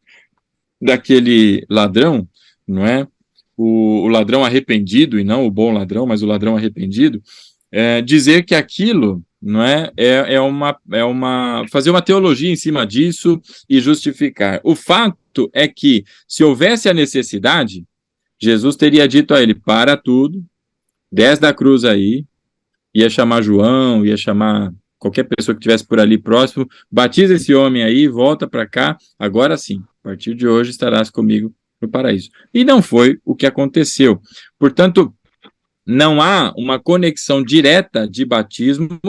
daquele ladrão, não é? O ladrão arrependido, e não o bom ladrão, mas o ladrão arrependido, dizer que aquilo, não é fazer uma teologia em cima disso e justificar. O fato é que, se houvesse a necessidade, Jesus teria dito a ele, para tudo, desce da cruz aí, ia chamar João, ia chamar qualquer pessoa que estivesse por ali próximo, batiza esse homem aí, volta para cá, agora sim, a partir de hoje estarás comigo no paraíso. E não foi o que aconteceu. Portanto, não há uma conexão direta de batismo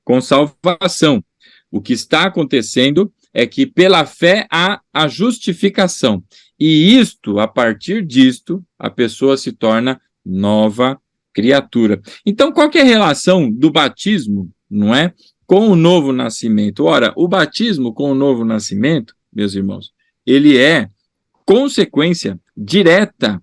com salvação. O que está acontecendo é que pela fé há a justificação. E isto, a partir disto, a pessoa se torna nova criatura. Então, qual que é a relação do batismo, não é, com o novo nascimento? Ora, o batismo com o novo nascimento, meus irmãos, ele é consequência direta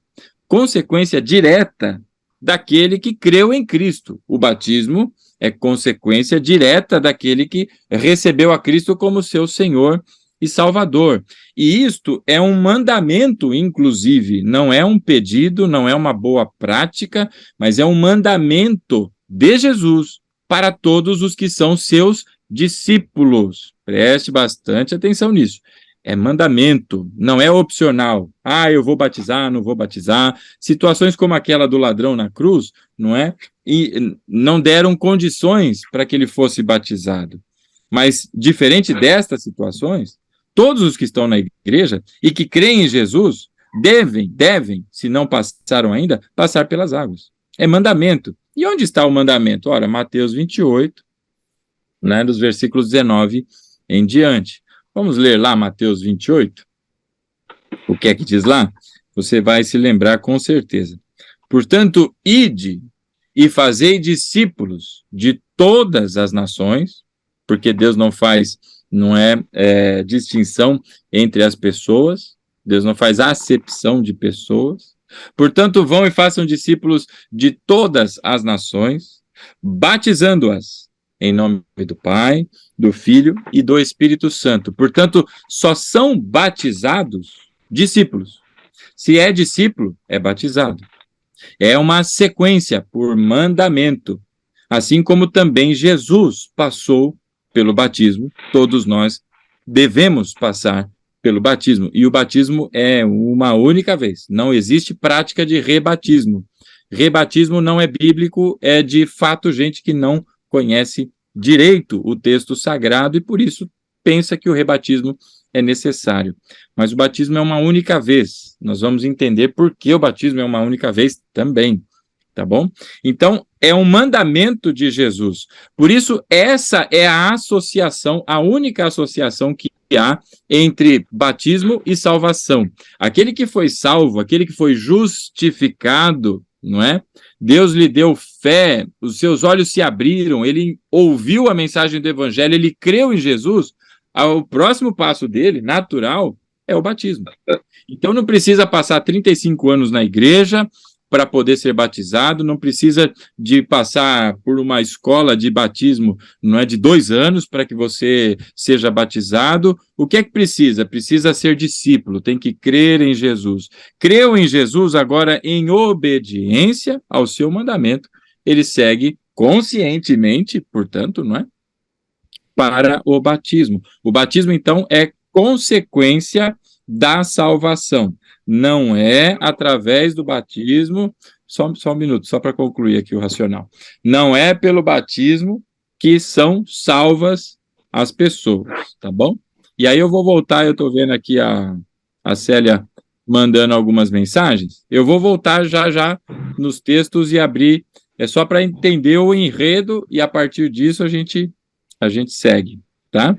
daquele que creu em Cristo. O batismo é consequência direta daquele que recebeu a Cristo como seu Senhor e Salvador. E isto é um mandamento, inclusive, não é um pedido, não é uma boa prática, mas é um mandamento de Jesus para todos os que são seus discípulos. Preste bastante atenção nisso. É mandamento, não é opcional. Eu vou batizar, não vou batizar. Situações como aquela do ladrão na cruz, não é? E não deram condições para que ele fosse batizado. Mas, diferente destas situações, todos os que estão na igreja e que creem em Jesus devem, se não passaram ainda, passar pelas águas. É mandamento. E onde está o mandamento? Ora, Mateus 28, né, dos versículos 19 em diante. Vamos ler lá Mateus 28? O que é que diz lá? Você vai se lembrar com certeza. Portanto, ide e fazei discípulos de todas as nações, porque Deus não faz, não é distinção entre as pessoas, Deus não faz acepção de pessoas. Portanto, vão e façam discípulos de todas as nações, batizando-as em nome do Pai, do Filho e do Espírito Santo. Portanto, só são batizados discípulos. Se é discípulo, é batizado. É uma sequência por mandamento. Assim como também Jesus passou pelo batismo, todos nós devemos passar pelo batismo. E o batismo é uma única vez. Não existe prática de rebatismo. Rebatismo não é bíblico, é de fato gente que não conhece direito o texto sagrado e por isso pensa que o rebatismo é necessário. Mas o batismo é uma única vez. Nós vamos entender por que o batismo é uma única vez também, tá bom? Então, é um mandamento de Jesus. Por isso, essa é a associação, a única associação que há entre batismo e salvação. Aquele que foi salvo, aquele que foi justificado, não é? Deus lhe deu fé, os seus olhos se abriram, ele ouviu a mensagem do evangelho, ele creu em Jesus. O próximo passo dele, natural, é o batismo. Então não precisa passar 35 anos na igreja para poder ser batizado, não precisa de passar por uma escola de batismo, não é de 2 anos para que você seja batizado. O que é que precisa? Precisa ser discípulo, tem que crer em Jesus. Creu em Jesus, agora em obediência ao seu mandamento, ele segue conscientemente, portanto, não é? Para o batismo. O batismo, então, é consequência da salvação. Não é através do batismo, só um minuto, só para concluir aqui o racional. Não é pelo batismo que são salvas as pessoas, tá bom? E aí eu vou voltar, eu estou vendo aqui a Célia mandando algumas mensagens, eu vou voltar já nos textos e abrir, é só para entender o enredo e a partir disso a gente segue, tá?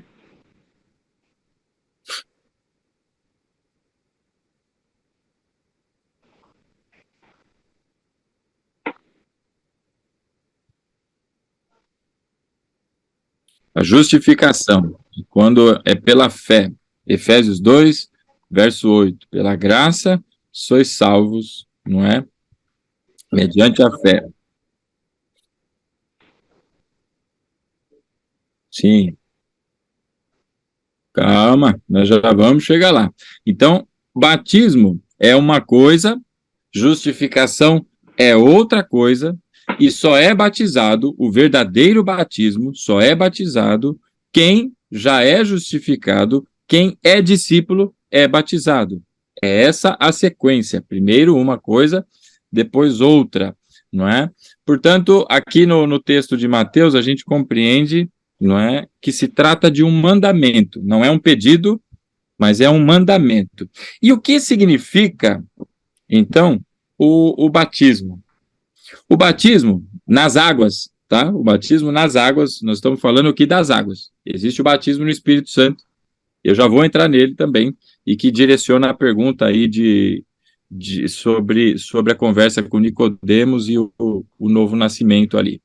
A justificação, quando é pela fé. Efésios 2, verso 8. Pela graça sois salvos, não é? Mediante a fé. Sim, calma, nós já vamos chegar lá. Então, batismo é uma coisa, justificação é outra coisa, e só é batizado, o verdadeiro batismo, só é batizado quem já é justificado, quem é discípulo é batizado. É essa a sequência. Primeiro uma coisa, depois outra, não é? Portanto, aqui no texto de Mateus, a gente compreende, não é, que se trata de um mandamento, não é um pedido, mas é um mandamento. E o que significa, então, o batismo? O batismo nas águas, tá? O batismo nas águas, nós estamos falando aqui das águas. Existe o batismo no Espírito Santo, eu já vou entrar nele também, e que direciona a pergunta aí sobre a conversa com Nicodemos e o novo nascimento ali.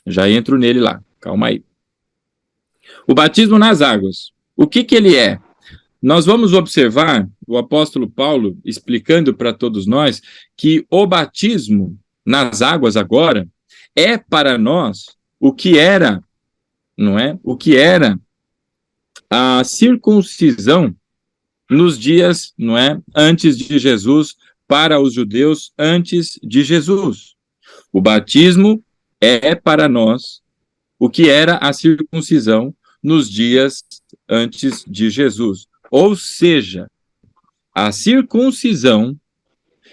Já entro nele lá, calma aí. O batismo nas águas, o que ele é? Nós vamos observar o apóstolo Paulo explicando para todos nós que o batismo nas águas agora é para nós o que era, não é? O que era a circuncisão nos dias, não é? Antes de Jesus, para os judeus antes de Jesus. O batismo é para nós o que era a circuncisão nos dias antes de Jesus. Ou seja, a circuncisão,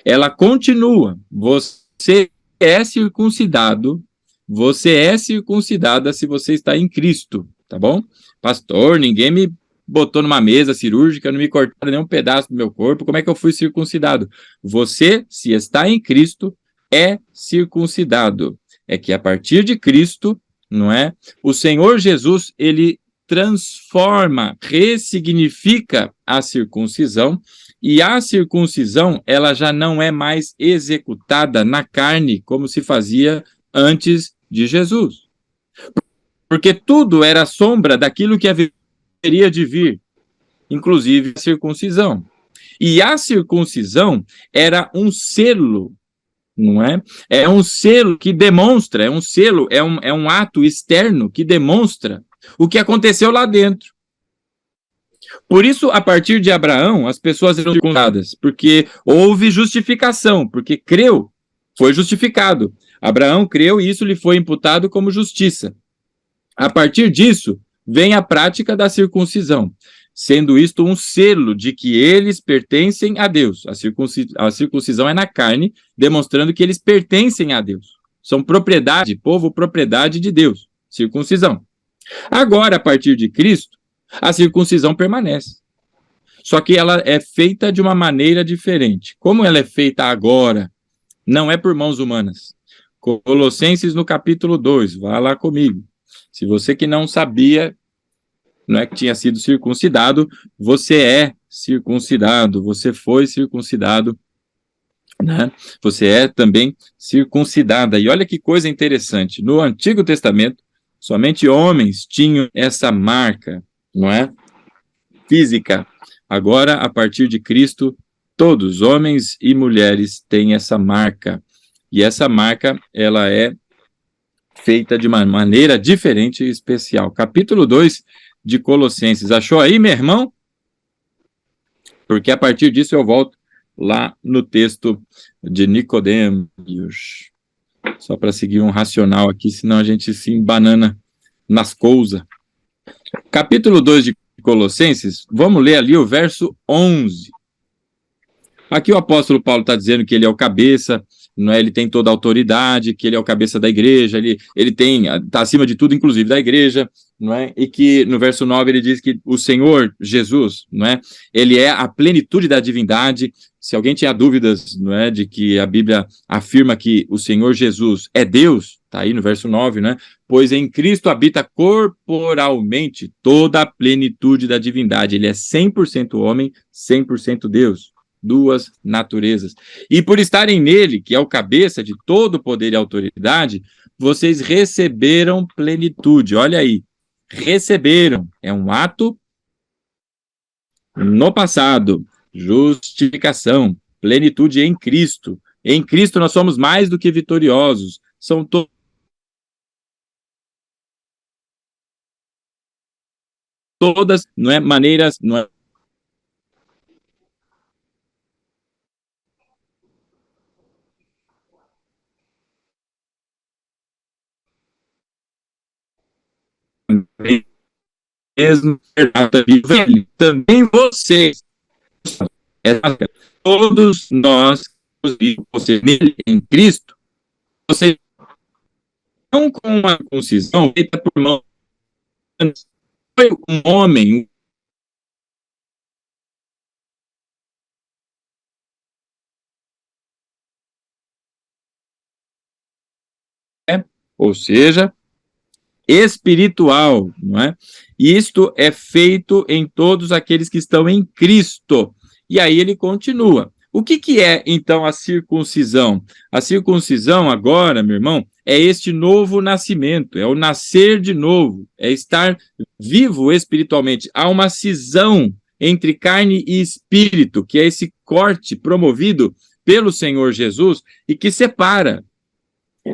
ela continua. Você é circuncidado, você é circuncidada se você está em Cristo, tá bom? Pastor, ninguém me botou numa mesa cirúrgica, não me cortaram nenhum pedaço do meu corpo, como é que eu fui circuncidado? Você, se está em Cristo, é circuncidado. é que a partir de Cristo, não é? O Senhor Jesus, ele transforma, ressignifica a circuncisão, e a circuncisão, ela já não é mais executada na carne, como se fazia antes de Jesus. Porque tudo era sombra daquilo que haveria de vir, inclusive a circuncisão. E a circuncisão era um selo, não é? É um selo que demonstra, é um ato externo que demonstra o que aconteceu lá dentro. Por isso, a partir de Abraão, as pessoas eram circuncidadas, porque houve justificação, porque creu, foi justificado. Abraão creu e isso lhe foi imputado como justiça. A partir disso, vem a prática da circuncisão, sendo isto um selo de que eles pertencem a Deus. A circuncisão é na carne, demonstrando que eles pertencem a Deus. São propriedade, povo propriedade de Deus. Circuncisão. Agora, a partir de Cristo, a circuncisão permanece. Só que ela é feita de uma maneira diferente. Como ela é feita agora, não é por mãos humanas. Colossenses no capítulo 2, vá lá comigo. Se você que não sabia, não é que tinha sido circuncidado, você é circuncidado, você foi circuncidado, né? Você é também circuncidada. E olha que coisa interessante, no Antigo Testamento, somente homens tinham essa marca, não é? Física. Agora, a partir de Cristo, todos, homens e mulheres, têm essa marca. E essa marca, ela é feita de uma maneira diferente e especial. Capítulo 2 de Colossenses. Achou aí, meu irmão? Porque a partir disso eu volto lá no texto de Nicodemos. Só para seguir um racional aqui, senão a gente se embanana nas coisas. Capítulo 2 de Colossenses, vamos ler ali o verso 11. Aqui o apóstolo Paulo está dizendo que ele é o cabeça, não é? Ele tem toda a autoridade, que ele é o cabeça da igreja, ele está acima de tudo, inclusive da igreja, não é? E que no verso 9 ele diz que o Senhor Jesus, não é? Ele é a plenitude da divindade. Se alguém tinha dúvidas, não é, de que a Bíblia afirma que o Senhor Jesus é Deus, está aí no verso 9, né? Pois em Cristo habita corporalmente toda a plenitude da divindade. Ele é 100% homem, 100% Deus. Duas naturezas. E por estarem nele, que é o cabeça de todo poder e autoridade, vocês receberam plenitude. Olha aí, receberam. É um ato no passado. Justificação, plenitude em Cristo. Em Cristo nós somos mais do que vitoriosos. São todas, não é, maneiras, não é, mesmo também vocês, todos nós, você nele, em Cristo, vocês não com uma concisão feita por mãos, foi um homem, né? Ou seja, espiritual, não é? E isto é feito em todos aqueles que estão em Cristo. E aí ele continua. O que é, então, a circuncisão? A circuncisão agora, meu irmão, é este novo nascimento, é o nascer de novo, é estar vivo espiritualmente. Há uma cisão entre carne e espírito, que é esse corte promovido pelo Senhor Jesus e que separa.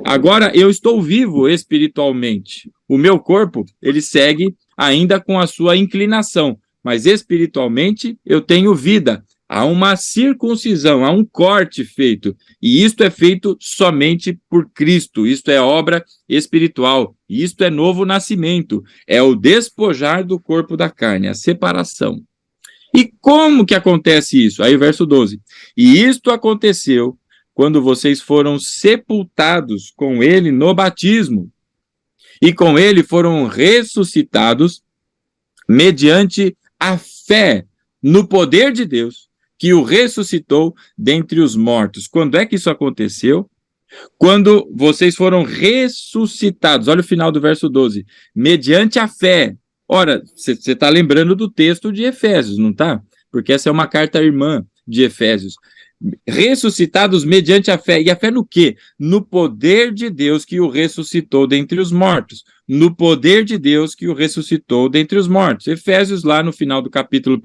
Agora eu estou vivo espiritualmente. O meu corpo, ele segue ainda com a sua inclinação, mas espiritualmente eu tenho vida. Há uma circuncisão, há um corte feito, e isto é feito somente por Cristo. Isto é obra espiritual, e isto é novo nascimento, é o despojar do corpo da carne, a separação. E como que acontece isso? Aí verso 12. E isto aconteceu quando vocês foram sepultados com ele no batismo, e com ele foram ressuscitados mediante a fé no poder de Deus, que o ressuscitou dentre os mortos. Quando é que isso aconteceu? Quando vocês foram ressuscitados, olha o final do verso 12, mediante a fé. Ora, você está lembrando do texto de Efésios, não está? Porque essa é uma carta irmã de Efésios. Ressuscitados mediante a fé. E a fé no quê? No poder de Deus que o ressuscitou dentre os mortos. No poder de Deus que o ressuscitou dentre os mortos. Efésios, lá no final do capítulo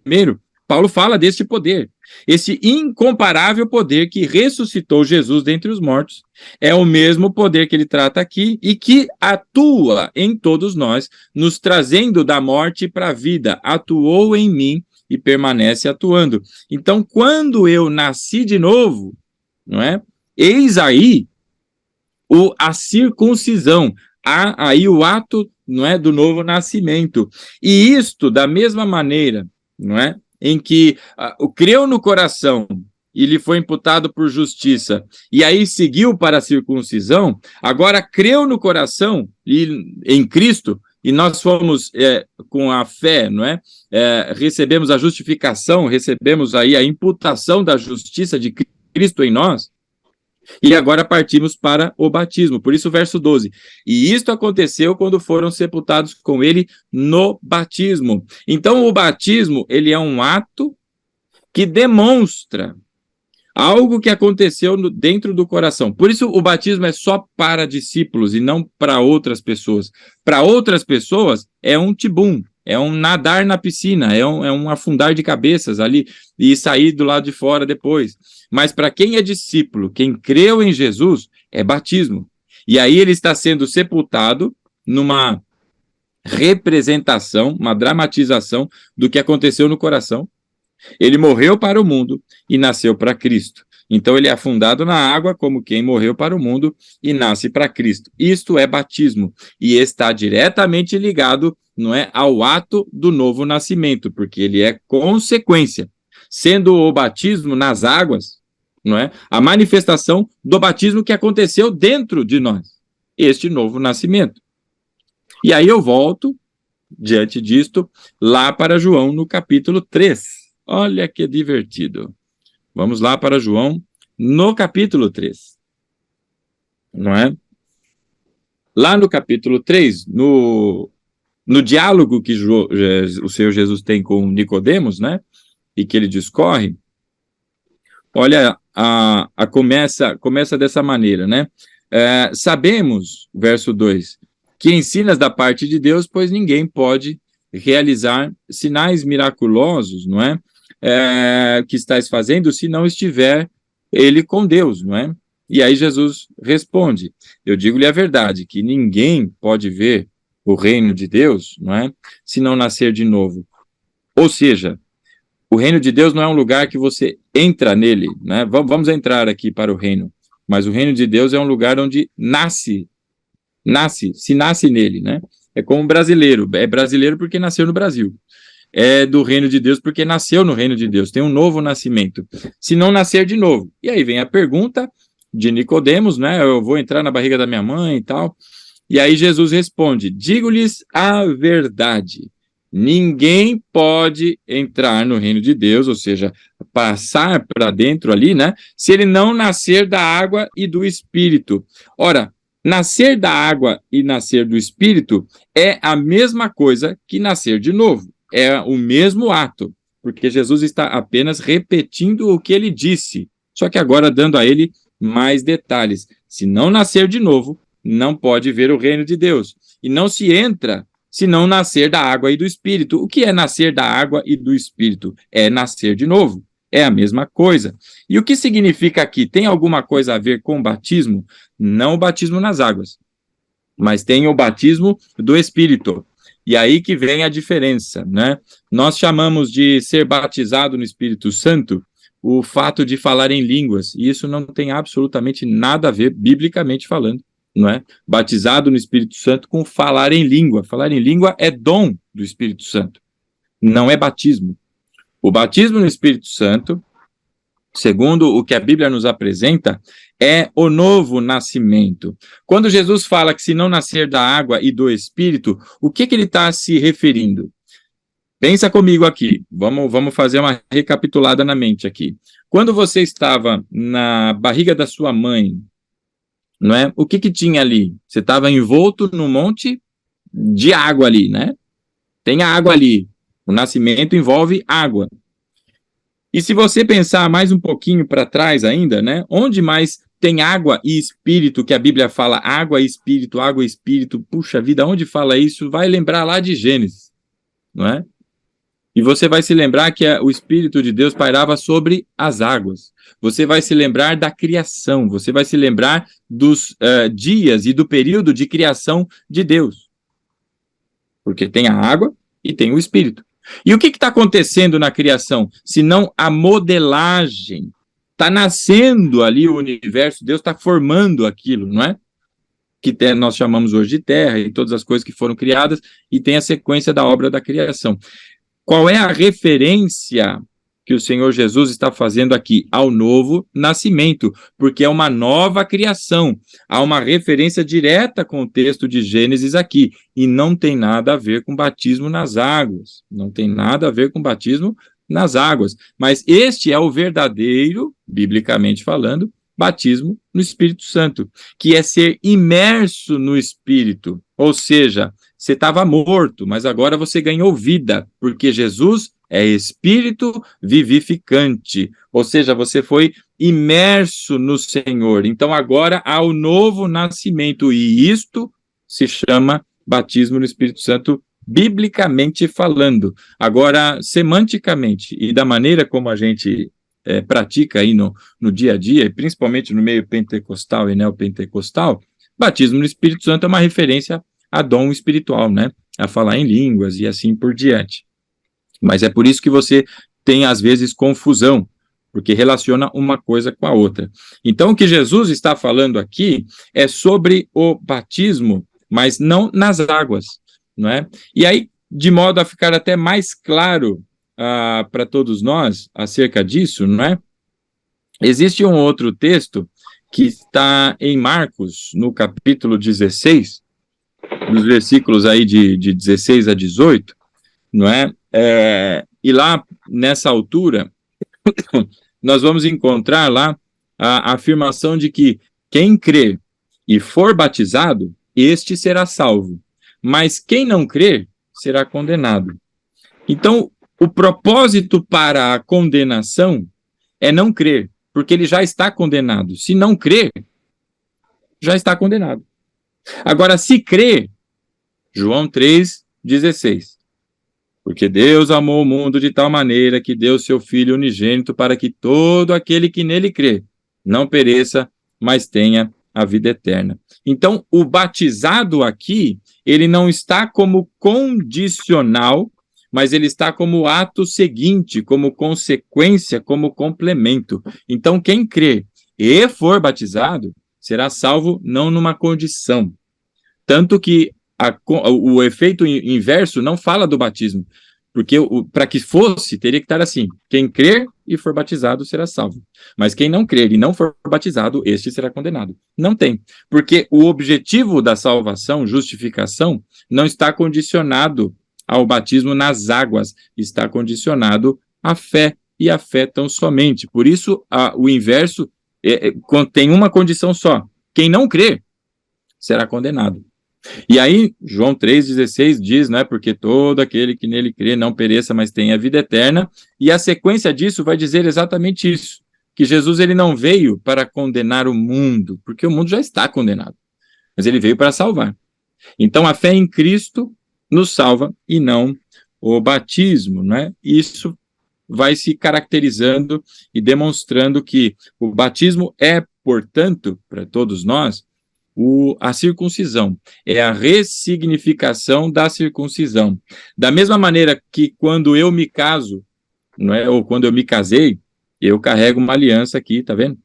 1, Paulo fala deste poder. Esse incomparável poder que ressuscitou Jesus dentre os mortos é o mesmo poder que ele trata aqui e que atua em todos nós, nos trazendo da morte para a vida. Atuou em mim e permanece atuando. Então, quando eu nasci de novo, não é? Eis aí a circuncisão, há aí o ato, não é, do novo nascimento. E isto, da mesma maneira, não é, em que o creu no coração e lhe foi imputado por justiça, e aí seguiu para a circuncisão, agora creu no coração e em Cristo, e nós fomos com a fé, não é? Recebemos a justificação, recebemos aí a imputação da justiça de Cristo em nós, e agora partimos para o batismo. Por isso o verso 12. E isto aconteceu quando foram sepultados com ele no batismo. Então o batismo, ele é um ato que demonstra algo que aconteceu dentro do coração. Por isso o batismo é só para discípulos e não para outras pessoas. Para outras pessoas é um tibum, é um nadar na piscina, é um afundar de cabeças ali e sair do lado de fora depois. Mas para quem é discípulo, quem creu em Jesus, é batismo. E aí ele está sendo sepultado numa representação, uma dramatização do que aconteceu no coração. Ele morreu para o mundo e nasceu para Cristo. Então ele é afundado na água como quem morreu para o mundo e nasce para Cristo. Isto é batismo e está diretamente ligado, não é, ao ato do novo nascimento, porque ele é consequência. Sendo o batismo nas águas, não é, a manifestação do batismo que aconteceu dentro de nós, este novo nascimento. E aí eu volto, diante disto, lá para João no capítulo 3. Olha que divertido. Vamos lá para João no capítulo 3. Não é? Lá no capítulo 3, no diálogo que o Senhor Jesus tem com Nicodemos, né? E que ele discorre, olha, começa dessa maneira, né? Sabemos, verso 2, que ensinas da parte de Deus, pois ninguém pode realizar sinais miraculosos, não é? Que estás fazendo se não estiver ele com Deus, não é? E aí Jesus responde, eu digo-lhe a verdade, que ninguém pode ver o reino de Deus, não é? Se não nascer de novo. Ou seja, o reino de Deus não é um lugar que você entra nele, né? Vamos entrar aqui para o reino, mas o reino de Deus é um lugar onde se nasce nele, né? É como brasileiro, é brasileiro porque nasceu no Brasil. É do reino de Deus porque nasceu no reino de Deus, tem um novo nascimento. Se não nascer de novo. E aí vem a pergunta de Nicodemos, né? Eu vou entrar na barriga da minha mãe e tal. E aí Jesus responde, digo-lhes a verdade. Ninguém pode entrar no reino de Deus, ou seja, passar para dentro ali, né? Se ele não nascer da água e do Espírito. Ora, nascer da água e nascer do Espírito é a mesma coisa que nascer de novo. É o mesmo ato, porque Jesus está apenas repetindo o que ele disse, só que agora dando a ele mais detalhes. Se não nascer de novo, não pode ver o reino de Deus. E não se entra se não nascer da água e do Espírito. O que é nascer da água e do Espírito? É nascer de novo. É a mesma coisa. E o que significa aqui? Tem alguma coisa a ver com o batismo? Não o batismo nas águas, mas tem o batismo do Espírito. E aí que vem a diferença, né? Nós chamamos de ser batizado no Espírito Santo o fato de falar em línguas, e isso não tem absolutamente nada a ver, biblicamente falando, não é? Batizado no Espírito Santo com falar em língua. Falar em língua é dom do Espírito Santo, não é batismo. O batismo no Espírito Santo, segundo o que a Bíblia nos apresenta, é o novo nascimento. Quando Jesus fala que se não nascer da água e do Espírito, o que ele está se referindo? Pensa comigo aqui, vamos fazer uma recapitulada na mente aqui. Quando você estava na barriga da sua mãe, não é? O que tinha ali? Você estava envolto num monte de água ali, né? Tem água ali. O nascimento envolve água. E se você pensar mais um pouquinho para trás ainda, né? Onde mais tem água e espírito, que a Bíblia fala água e espírito, puxa vida, onde fala isso? Vai lembrar lá de Gênesis, não é? E você vai se lembrar que o Espírito de Deus pairava sobre as águas. Você vai se lembrar da criação, você vai se lembrar dos dias e do período de criação de Deus. Porque tem a água e tem o Espírito. E o que está acontecendo na criação? Senão a modelagem. Está nascendo ali o universo, Deus está formando aquilo, não é? Que nós chamamos hoje de terra e todas as coisas que foram criadas, e tem a sequência da obra da criação. Qual é a referência que o Senhor Jesus está fazendo aqui? Ao novo nascimento, porque é uma nova criação. Há uma referência direta com o texto de Gênesis aqui, e não tem nada a ver com batismo nas águas. Não tem nada a ver com batismo nas águas. Mas este é o verdadeiro, biblicamente falando, batismo no Espírito Santo, que é ser imerso no Espírito, ou seja, você estava morto, mas agora você ganhou vida, porque Jesus é Espírito vivificante, ou seja, você foi imerso no Senhor. Então agora há o novo nascimento, e isto se chama batismo no Espírito Santo, biblicamente falando. Agora, semanticamente, e da maneira como a gente pratica aí no dia a dia, principalmente no meio pentecostal e neopentecostal, batismo no Espírito Santo é uma referência a dom espiritual, né? A falar em línguas e assim por diante. Mas é por isso que você tem, às vezes, confusão, porque relaciona uma coisa com a outra. Então, o que Jesus está falando aqui é sobre o batismo, mas não nas águas, não é? E aí, de modo a ficar até mais claro para todos nós acerca disso, não é? Existe um outro texto que está em Marcos, no capítulo 16, nos versículos aí de 16 a 18, não é? E lá, nessa altura, nós vamos encontrar lá a afirmação de que quem crer e for batizado, este será salvo, mas quem não crer será condenado. Então, o propósito para a condenação é não crer, porque ele já está condenado. Se não crer, já está condenado. Agora, se crer, João 3,16. Porque Deus amou o mundo de tal maneira que deu seu Filho unigênito para que todo aquele que nele crê não pereça, mas tenha a vida eterna. Então, o batizado aqui, ele não está como condicional, mas ele está como ato seguinte, como consequência, como complemento. Então, quem crê e for batizado, será salvo não numa condição. Tanto que o efeito inverso não fala do batismo, porque para que fosse, teria que estar assim: quem crer e for batizado será salvo, mas quem não crer e não for batizado, este será condenado. Não tem, porque o objetivo da salvação, justificação, não está condicionado ao batismo nas águas, está condicionado à fé, e a fé tão somente. Por isso, o inverso tem uma condição só: quem não crer será condenado. E aí, João 3,16 diz, né, porque todo aquele que nele crê não pereça, mas tenha vida eterna, e a sequência disso vai dizer exatamente isso, que Jesus ele não veio para condenar o mundo, porque o mundo já está condenado, mas ele veio para salvar. Então, a fé em Cristo nos salva e não o batismo, né? Isso vai se caracterizando e demonstrando que o batismo é, portanto, para todos nós, a circuncisão, é a ressignificação da circuncisão. Da mesma maneira que quando eu me caso, não é, ou quando eu me casei, eu carrego uma aliança aqui, tá vendo?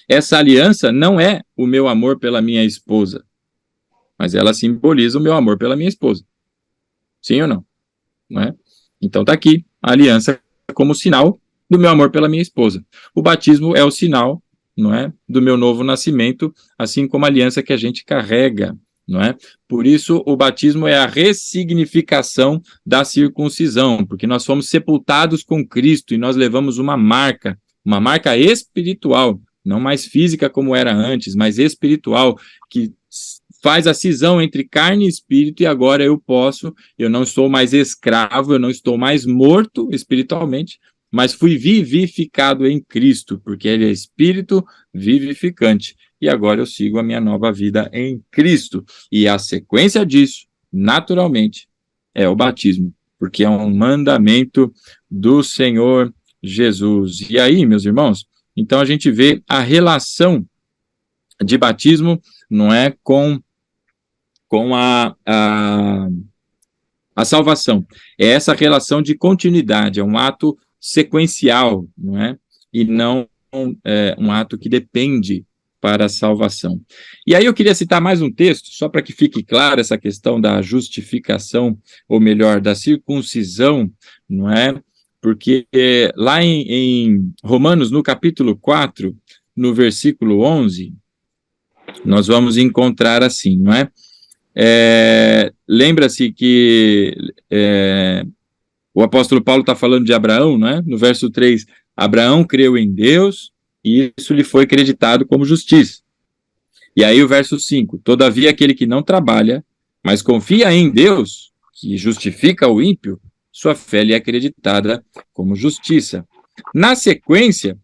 Essa aliança não é o meu amor pela minha esposa, mas ela simboliza o meu amor pela minha esposa. Sim ou não? Não é? Então tá aqui a aliança como sinal do meu amor pela minha esposa. O batismo é o sinal, não é, do meu novo nascimento, assim como a aliança que a gente carrega, não é? Por isso, o batismo é a ressignificação da circuncisão, porque nós fomos sepultados com Cristo e nós levamos uma marca espiritual não mais física como era antes, mas espiritual, que faz a cisão entre carne e espírito, e agora eu não estou mais escravo, eu não estou mais morto espiritualmente, mas fui vivificado em Cristo, porque Ele é espírito vivificante, e agora eu sigo a minha nova vida em Cristo. E a sequência disso, naturalmente, é o batismo, porque é um mandamento do Senhor Jesus. E aí, meus irmãos, então a gente vê a relação de batismo, não é, com a salvação. É essa relação de continuidade, é um ato sequencial, não é? E não um ato que depende para a salvação. E aí eu queria citar mais um texto, só para que fique claro essa questão da justificação, ou melhor, da circuncisão, não é? Porque lá em Romanos, no capítulo 4, no versículo 11, nós vamos encontrar assim, não é? Lembra-se que o apóstolo Paulo está falando de Abraão, né? No verso 3, Abraão creu em Deus e isso lhe foi acreditado como justiça. E aí o verso 5, todavia aquele que não trabalha, mas confia em Deus, que justifica o ímpio, sua fé lhe é acreditada como justiça. Na sequência,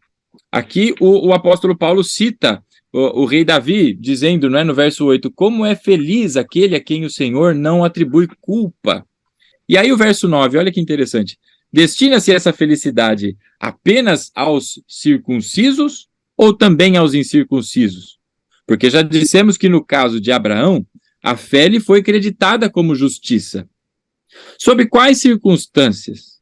aqui o apóstolo Paulo cita o rei Davi, dizendo, né, no verso 8, como é feliz aquele a quem o Senhor não atribui culpa. E aí o verso 9, olha que interessante, destina-se essa felicidade apenas aos circuncisos ou também aos incircuncisos? Porque já dissemos que no caso de Abraão, a fé lhe foi creditada como justiça. Sob quais circunstâncias?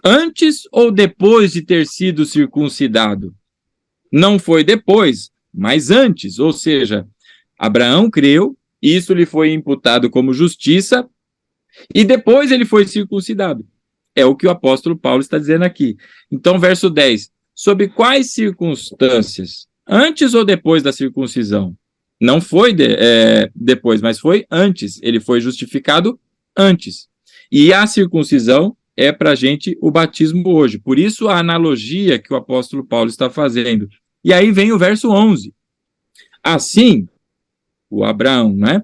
Antes ou depois de ter sido circuncidado? Não foi depois, mas antes, ou seja, Abraão creu, isso lhe foi imputado como justiça, e depois ele foi circuncidado. É o que o apóstolo Paulo está dizendo aqui. Então, verso 10, sob quais circunstâncias? Antes ou depois da circuncisão? Não foi depois, mas foi antes. Ele foi justificado antes. E a circuncisão é para a gente o batismo hoje. Por isso a analogia que o apóstolo Paulo está fazendo. E aí vem o verso 11. Assim, o Abraão, né,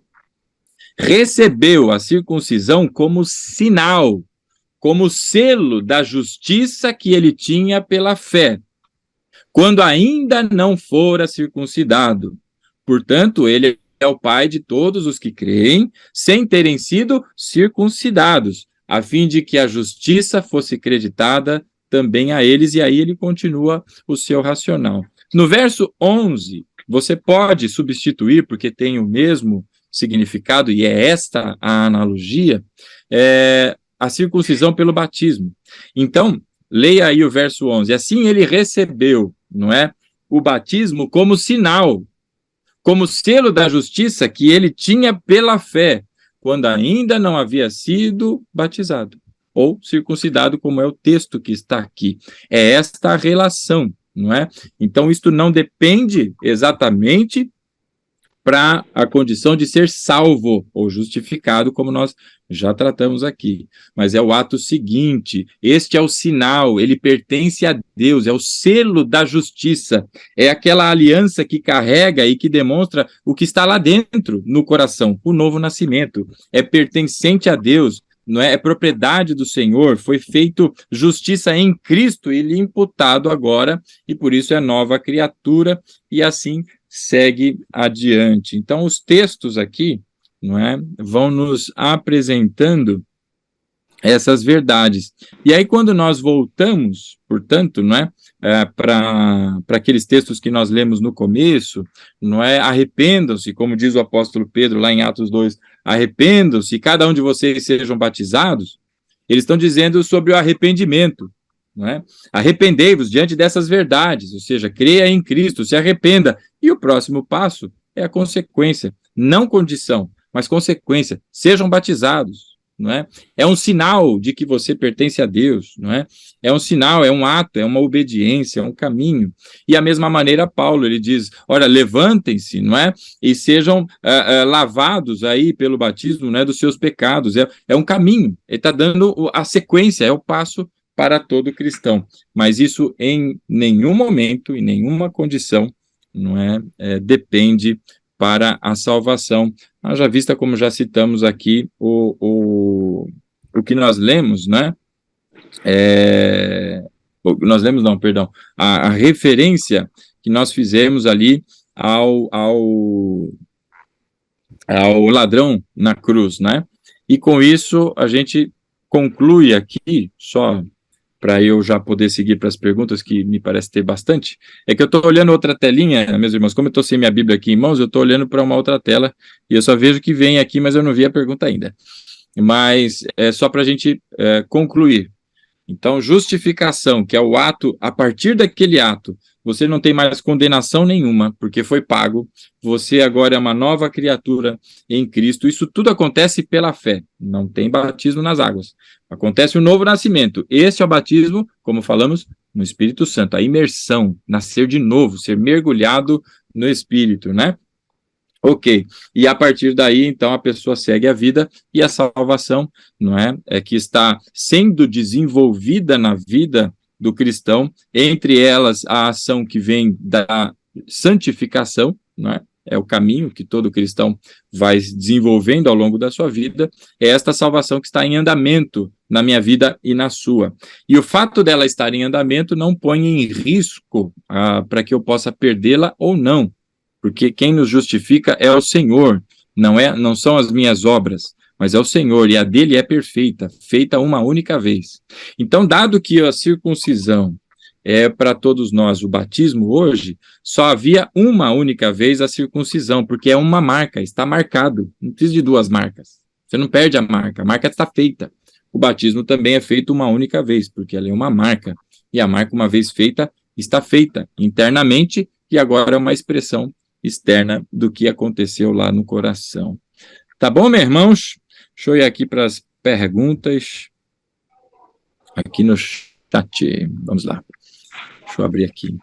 recebeu a circuncisão como sinal, como selo da justiça que ele tinha pela fé, quando ainda não fora circuncidado. Portanto, ele é o pai de todos os que creem, sem terem sido circuncidados, a fim de que a justiça fosse creditada também a eles, e aí ele continua o seu racional. No verso 11, você pode substituir, porque tem o mesmo significado, e é esta a analogia, a circuncisão pelo batismo. Então, leia aí o verso 11. Assim ele recebeu, não é, o batismo como sinal, como selo da justiça que ele tinha pela fé, quando ainda não havia sido batizado, ou circuncidado, como é o texto que está aqui. É esta a relação, não é? Então, isto não depende exatamente para a condição de ser salvo ou justificado, como nós já tratamos aqui. Mas é o ato seguinte, este é o sinal, ele pertence a Deus, é o selo da justiça, é aquela aliança que carrega e que demonstra o que está lá dentro, no coração, o novo nascimento, é pertencente a Deus, não é propriedade do Senhor, foi feito justiça em Cristo e lhe imputado agora, e por isso é nova criatura, e assim segue adiante. Então, os textos aqui, não é, vão nos apresentando essas verdades. E aí, quando nós voltamos, portanto, não é, para aqueles textos que nós lemos no começo, não é, arrependam-se, como diz o apóstolo Pedro lá em Atos 2, arrependam-se, cada um de vocês sejam batizados, eles estão dizendo sobre o arrependimento, não é? Arrependei-vos diante dessas verdades, ou seja, creia em Cristo, se arrependa. E o próximo passo é a consequência, não condição, mas consequência, sejam batizados, não é? É um sinal de que você pertence a Deus, não é? É um sinal, é um ato, é uma obediência, é um caminho. E a mesma maneira Paulo, ele diz, olha, levantem-se, não é? E sejam lavados aí pelo batismo, não é, dos seus pecados, é um caminho, ele está dando a sequência, é o passo para todo cristão, mas isso em nenhum momento, em nenhuma condição, não é, depende para a salvação. Haja vista, como já citamos aqui, o que nós lemos, né? Nós lemos, não, perdão, a referência que nós fizemos ali ao ladrão na cruz, né? E com isso a gente conclui aqui, só para eu já poder seguir para as perguntas, que me parece ter bastante, é que eu estou olhando outra telinha, meus irmãos, como eu estou sem minha Bíblia aqui em mãos, eu estou olhando para uma outra tela, e eu só vejo que vem aqui, mas eu não vi a pergunta ainda. Mas é só para a gente concluir. Então, justificação, que é o ato, a partir daquele ato, você não tem mais condenação nenhuma, porque foi pago, você agora é uma nova criatura em Cristo, isso tudo acontece pela fé, não tem batismo nas águas, acontece o novo nascimento, esse é o batismo, como falamos, no Espírito Santo, a imersão, nascer de novo, ser mergulhado no Espírito, né? Ok, e a partir daí, então, a pessoa segue a vida e a salvação, não é? É que está sendo desenvolvida na vida do cristão, entre elas a ação que vem da santificação, não é? É o caminho que todo cristão vai desenvolvendo ao longo da sua vida, é esta salvação que está em andamento na minha vida e na sua. E o fato dela estar em andamento não põe em risco para que eu possa perdê-la ou não, porque quem nos justifica é o Senhor, não são as minhas obras, mas é o Senhor, e a dele é perfeita, feita uma única vez. Então, dado que a circuncisão é para todos nós o batismo hoje, só havia uma única vez a circuncisão, porque é uma marca, está marcado, não precisa de duas marcas, você não perde a marca está feita. O batismo também é feito uma única vez, porque ela é uma marca, e a marca, uma vez feita, está feita internamente, e agora é uma expressão externa do que aconteceu lá no coração. Tá bom, meus irmãos? Deixa eu ir aqui para as perguntas. Aqui no chat. Vamos lá. Deixa eu abrir aqui.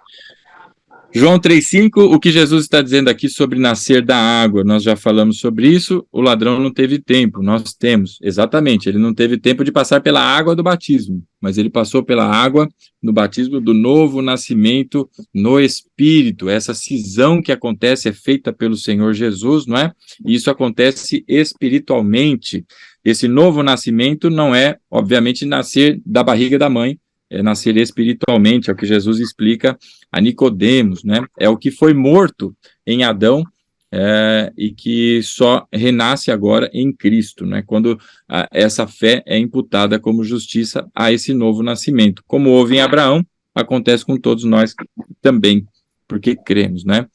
João 3,5, o que Jesus está dizendo aqui sobre nascer da água, nós já falamos sobre isso, o ladrão não teve tempo, nós temos, exatamente, ele não teve tempo de passar pela água do batismo, mas ele passou pela água no batismo do novo nascimento no Espírito, essa cisão que acontece é feita pelo Senhor Jesus, não é? E isso acontece espiritualmente, esse novo nascimento não é, obviamente, nascer da barriga da mãe, é nascer espiritualmente, é o que Jesus explica a Nicodemos, né? É o que foi morto em Adão e que só renasce agora em Cristo, né? Quando essa fé é imputada como justiça a esse novo nascimento. Como houve em Abraão, acontece com todos nós também, porque cremos, né?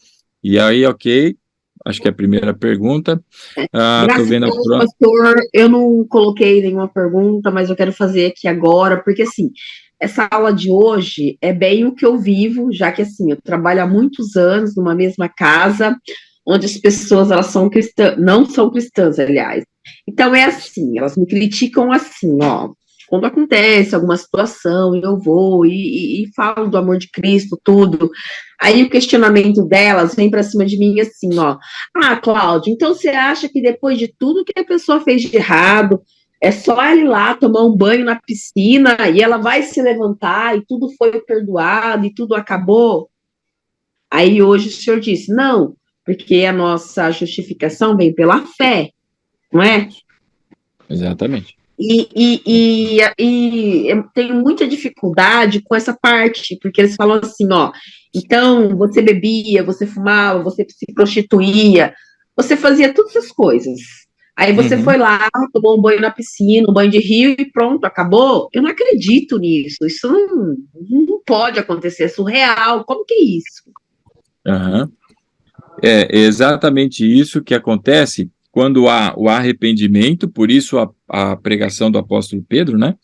E aí, ok, acho que é a primeira pergunta. Graças a Deus, pastor, eu não coloquei nenhuma pergunta, mas eu quero fazer aqui agora, porque assim, essa aula de hoje é bem o que eu vivo, já que assim, eu trabalho há muitos anos numa mesma casa, onde as pessoas elas são cristãs, não são cristãs, aliás. Então é assim, elas me criticam assim, ó, quando acontece alguma situação, eu vou e falo do amor de Cristo, tudo. Aí o questionamento delas vem para cima de mim assim, ó. Ah, Cláudio, então você acha que depois de tudo que a pessoa fez de errado, é só ela ir lá tomar um banho na piscina e ela vai se levantar e tudo foi perdoado e tudo acabou? Aí hoje o senhor disse, não, porque a nossa justificação vem pela fé, não é? Exatamente. E eu tenho muita dificuldade com essa parte, porque eles falam assim, ó, então você bebia, você fumava, você se prostituía, você fazia todas essas coisas. Aí você foi lá, tomou um banho na piscina, um banho de rio e pronto, acabou. Eu não acredito nisso, isso não pode acontecer, é surreal, como que é isso? Uhum. É exatamente isso que acontece quando há o arrependimento, por isso a pregação do apóstolo Pedro, né?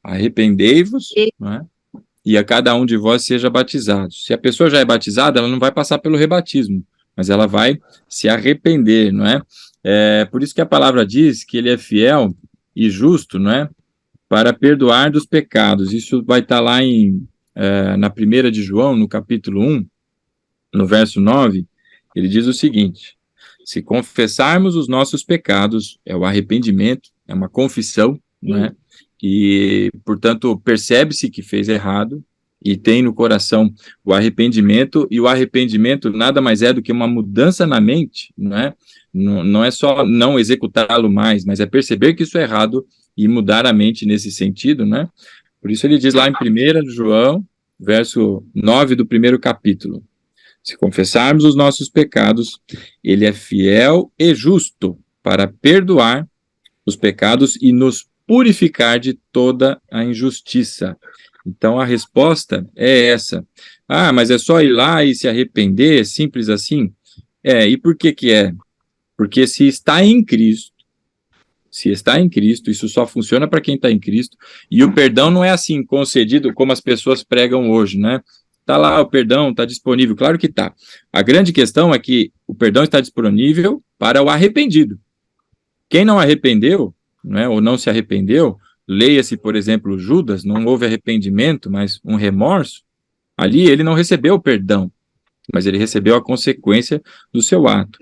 Arrependei-vos, né? E a cada um de vós seja batizado. Se a pessoa já é batizada, ela não vai passar pelo rebatismo, mas ela vai se arrepender, não é? Por isso que a palavra diz que ele é fiel e justo, não é? Para perdoar dos pecados. Isso vai estar lá na 1 de João, no capítulo 1, no verso 9, ele diz o seguinte: se confessarmos os nossos pecados, é o arrependimento, é uma confissão, não é? E, portanto, percebe-se que fez errado e tem no coração o arrependimento, e o arrependimento nada mais é do que uma mudança na mente, não é? Não é só não executá-lo mais, mas é perceber que isso é errado e mudar a mente nesse sentido, né? Por isso ele diz lá em 1 João, verso 9 do primeiro capítulo: se confessarmos os nossos pecados, ele é fiel e justo para perdoar os pecados e nos purificar de toda a injustiça. Então a resposta é essa. Ah, mas é só ir lá e se arrepender, simples assim? E por que que é? Porque se está em Cristo, isso só funciona para quem está em Cristo, e o perdão não é assim concedido como as pessoas pregam hoje, né? Está lá o perdão, está disponível, claro que está. A grande questão é que o perdão está disponível para o arrependido. Quem não arrependeu, né, ou não se arrependeu, leia-se, por exemplo, Judas, não houve arrependimento, mas um remorso, ali ele não recebeu o perdão, mas ele recebeu a consequência do seu ato.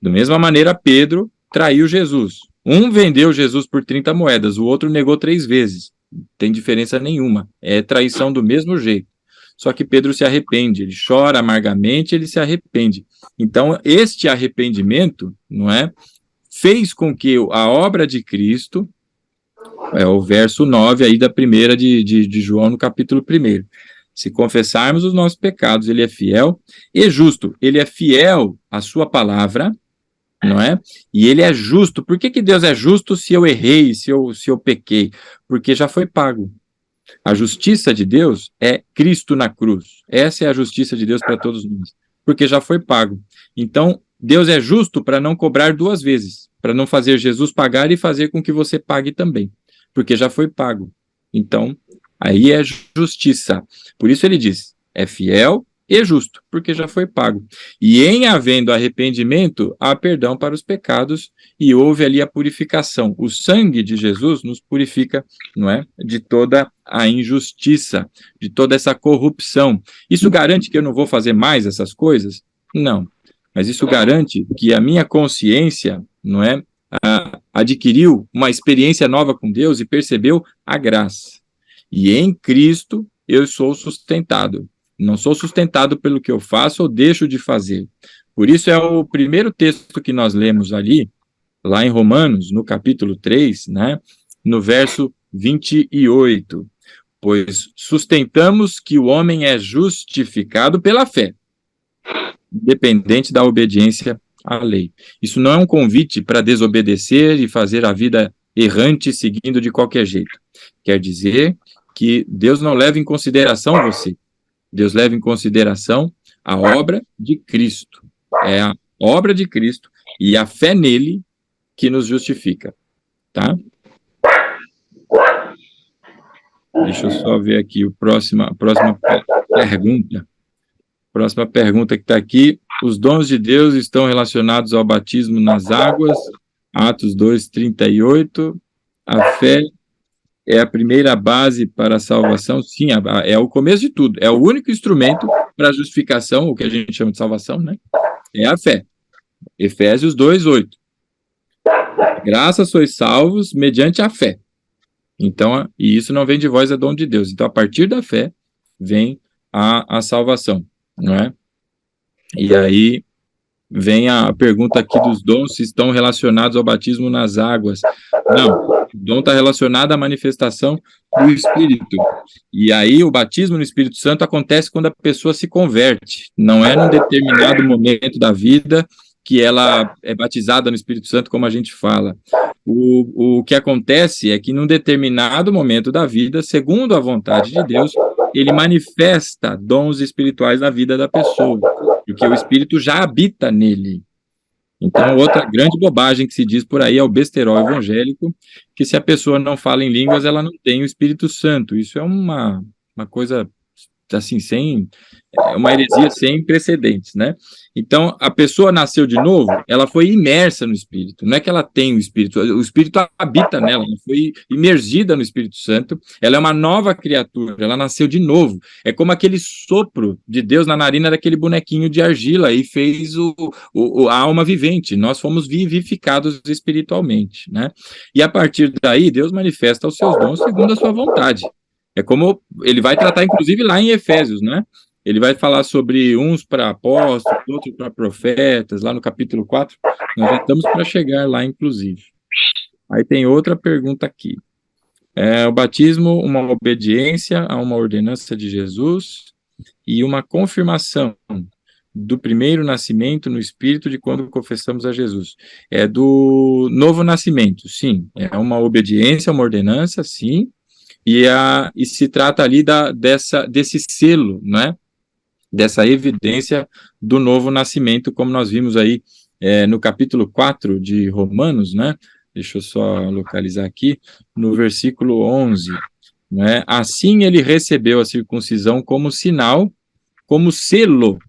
Da mesma maneira, Pedro traiu Jesus. Um vendeu Jesus por 30 moedas, o outro negou 3 vezes. Não tem diferença nenhuma. É traição do mesmo jeito. Só que Pedro se arrepende, ele chora amargamente, ele se arrepende. Então, este arrependimento, não é, fez com que a obra de Cristo, o verso 9 aí da primeira de João, no capítulo 1, se confessarmos os nossos pecados, ele é fiel e justo. Ele é fiel à sua palavra, não é? E ele é justo. Por que que Deus é justo se eu errei, se eu pequei? Porque já foi pago. A justiça de Deus é Cristo na cruz. Essa é a justiça de Deus para todos nós, porque já foi pago. Então, Deus é justo para não cobrar 2 vezes, para não fazer Jesus pagar e fazer com que você pague também, porque já foi pago. Então, aí é justiça. Por isso ele diz, é fiel e justo, porque já foi pago. E em havendo arrependimento, há perdão para os pecados e houve ali a purificação. O sangue de Jesus nos purifica, não é? De toda a injustiça, de toda essa corrupção. Isso garante que eu não vou fazer mais essas coisas? Não. Mas isso garante que a minha consciência, não é? Adquiriu uma experiência nova com Deus e percebeu a graça. E em Cristo eu sou sustentado. Não sou sustentado pelo que eu faço ou deixo de fazer. Por isso é o primeiro texto que nós lemos ali, lá em Romanos, no capítulo 3, né, no verso 28. Pois sustentamos que o homem é justificado pela fé, independente da obediência à lei. Isso não é um convite para desobedecer e fazer a vida errante seguindo de qualquer jeito. Quer dizer que Deus não leva em consideração você. Deus leva em consideração a obra de Cristo. É a obra de Cristo e a fé nele que nos justifica, tá? Deixa eu só ver aqui a próxima pergunta. Próxima pergunta que está aqui. Os dons de Deus estão relacionados ao batismo nas águas? Atos 2:38. A fé é a primeira base para a salvação? Sim, é o começo de tudo. É o único instrumento para a justificação, o que a gente chama de salvação, né? É a fé. Efésios 2:8. Graças sois salvos mediante a fé. Então, e isso não vem de vós, é dom de Deus. Então, a partir da fé, vem a salvação, não é? E aí, vem a pergunta aqui dos dons, se estão relacionados ao batismo nas águas. Não, o dom está relacionado à manifestação do Espírito. E aí, o batismo no Espírito Santo acontece quando a pessoa se converte. Não é num determinado momento da vida que ela é batizada no Espírito Santo, como a gente fala. O que acontece é que num determinado momento da vida, segundo a vontade de Deus, ele manifesta dons espirituais na vida da pessoa, porque o Espírito já habita nele. Então, outra grande bobagem que se diz por aí é o besterol evangélico, que se a pessoa não fala em línguas, ela não tem o Espírito Santo. Isso é uma coisa, assim, uma heresia sem precedentes, né? Então, a pessoa nasceu de novo, ela foi imersa no Espírito. Não é que ela tem o Espírito habita nela, ela foi imergida no Espírito Santo, ela é uma nova criatura, ela nasceu de novo. É como aquele sopro de Deus na narina daquele bonequinho de argila e fez a alma vivente. Nós fomos vivificados espiritualmente, né? E a partir daí, Deus manifesta os seus dons segundo a sua vontade. É como ele vai tratar, inclusive, lá em Efésios, né? Ele vai falar sobre uns para apóstolos, outros para profetas, lá no capítulo 4. Nós já estamos para chegar lá, inclusive. Aí tem outra pergunta aqui. O batismo, uma obediência a uma ordenança de Jesus e uma confirmação do primeiro nascimento no Espírito de quando confessamos a Jesus. É do novo nascimento, sim. É uma obediência, uma ordenança, sim. E se trata ali desse selo, né? Dessa evidência do novo nascimento, como nós vimos aí no capítulo 4 de Romanos, né? Deixa eu só localizar aqui, no versículo 11, né? Assim ele recebeu a circuncisão como sinal, como selo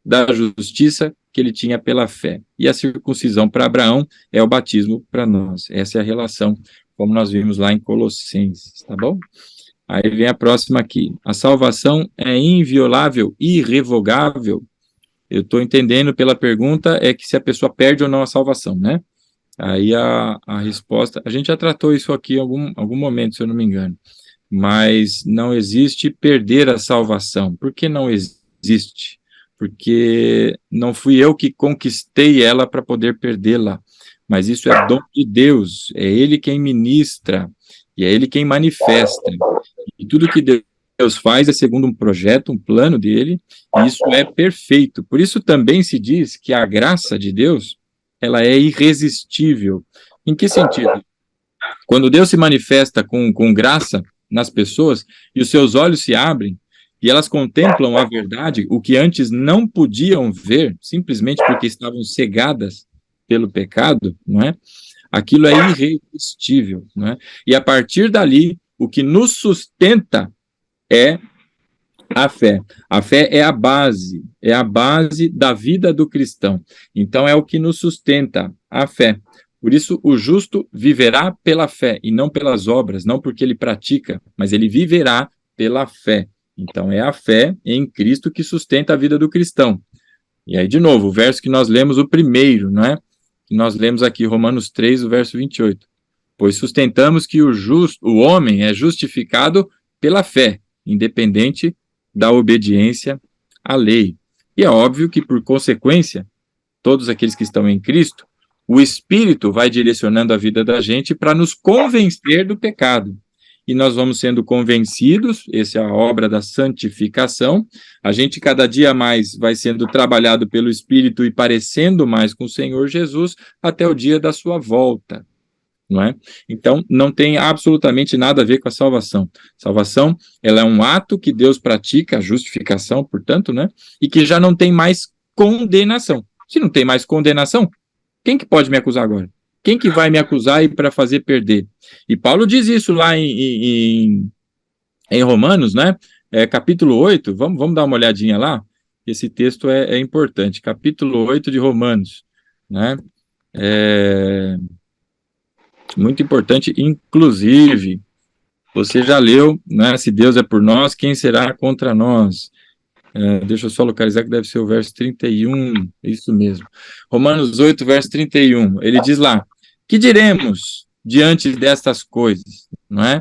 da justiça que ele tinha pela fé. E a circuncisão para Abraão é o batismo para nós. Essa é a relação, como nós vimos lá em Colossenses, tá bom? Aí vem a próxima aqui. A salvação é inviolável, irrevogável? Eu estou entendendo pela pergunta é que se a pessoa perde ou não a salvação, né? Aí a resposta... A gente já tratou isso aqui em algum momento, se eu não me engano. Mas não existe perder a salvação. Por que não existe? Porque não fui eu que conquistei ela para poder perdê-la. Mas isso é dom de Deus. É Ele quem ministra. E é Ele quem manifesta. E tudo que Deus faz é segundo um projeto, um plano dele, e isso é perfeito. Por isso também se diz que a graça de Deus, ela é irresistível. Em que sentido? Quando Deus se manifesta com graça nas pessoas, e os seus olhos se abrem, e elas contemplam a verdade, o que antes não podiam ver, simplesmente porque estavam cegadas pelo pecado, não é? Aquilo é irresistível, não é? E a partir dali, o que nos sustenta é a fé. A fé é a base da vida do cristão. Então é o que nos sustenta, a fé. Por isso, o justo viverá pela fé e não pelas obras, não porque ele pratica, mas ele viverá pela fé. Então é a fé em Cristo que sustenta a vida do cristão. E aí, de novo, o verso que nós lemos, o primeiro, não é? Que nós lemos aqui, Romanos 3, o verso 28. Pois sustentamos que o homem é justificado pela fé, independente da obediência à lei. E é óbvio que, por consequência, todos aqueles que estão em Cristo, o Espírito vai direcionando a vida da gente para nos convencer do pecado. E nós vamos sendo convencidos, essa é a obra da santificação, a gente cada dia mais vai sendo trabalhado pelo Espírito e parecendo mais com o Senhor Jesus até o dia da sua volta. Não é? Então, não tem absolutamente nada a ver com a salvação. Salvação, ela é um ato que Deus pratica, a justificação, portanto, né? E que já não tem mais condenação. Se não tem mais condenação, quem que pode me acusar agora? Quem que vai me acusar e para fazer perder? E Paulo diz isso lá em Romanos, né? Capítulo 8, vamos dar uma olhadinha lá? Esse texto é importante. Capítulo 8 de Romanos, né? Muito importante, inclusive, você já leu, né? Se Deus é por nós, quem será contra nós? Deixa eu só localizar que deve ser o verso 31, isso mesmo. Romanos 8, verso 31, ele diz lá, que diremos diante destas coisas, não é?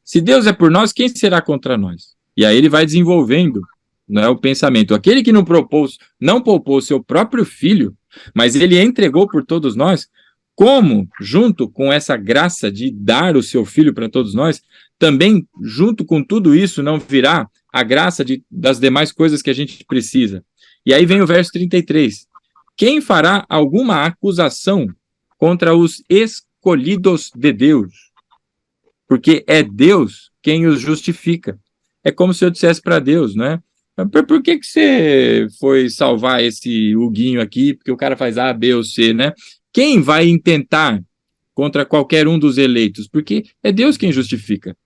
Se Deus é por nós, quem será contra nós? E aí ele vai desenvolvendo, não é, o pensamento. Aquele que não poupou seu próprio filho, mas ele entregou por todos nós, como, junto com essa graça de dar o seu filho para todos nós, também, junto com tudo isso, não virá a graça das demais coisas que a gente precisa. E aí vem o verso 33. Quem fará alguma acusação contra os escolhidos de Deus? Porque é Deus quem os justifica. É como se eu dissesse para Deus, né? Por que você foi salvar esse Huguinho aqui? Porque o cara faz A, B ou C, né? Quem vai intentar contra qualquer um dos eleitos? Porque é Deus quem justifica.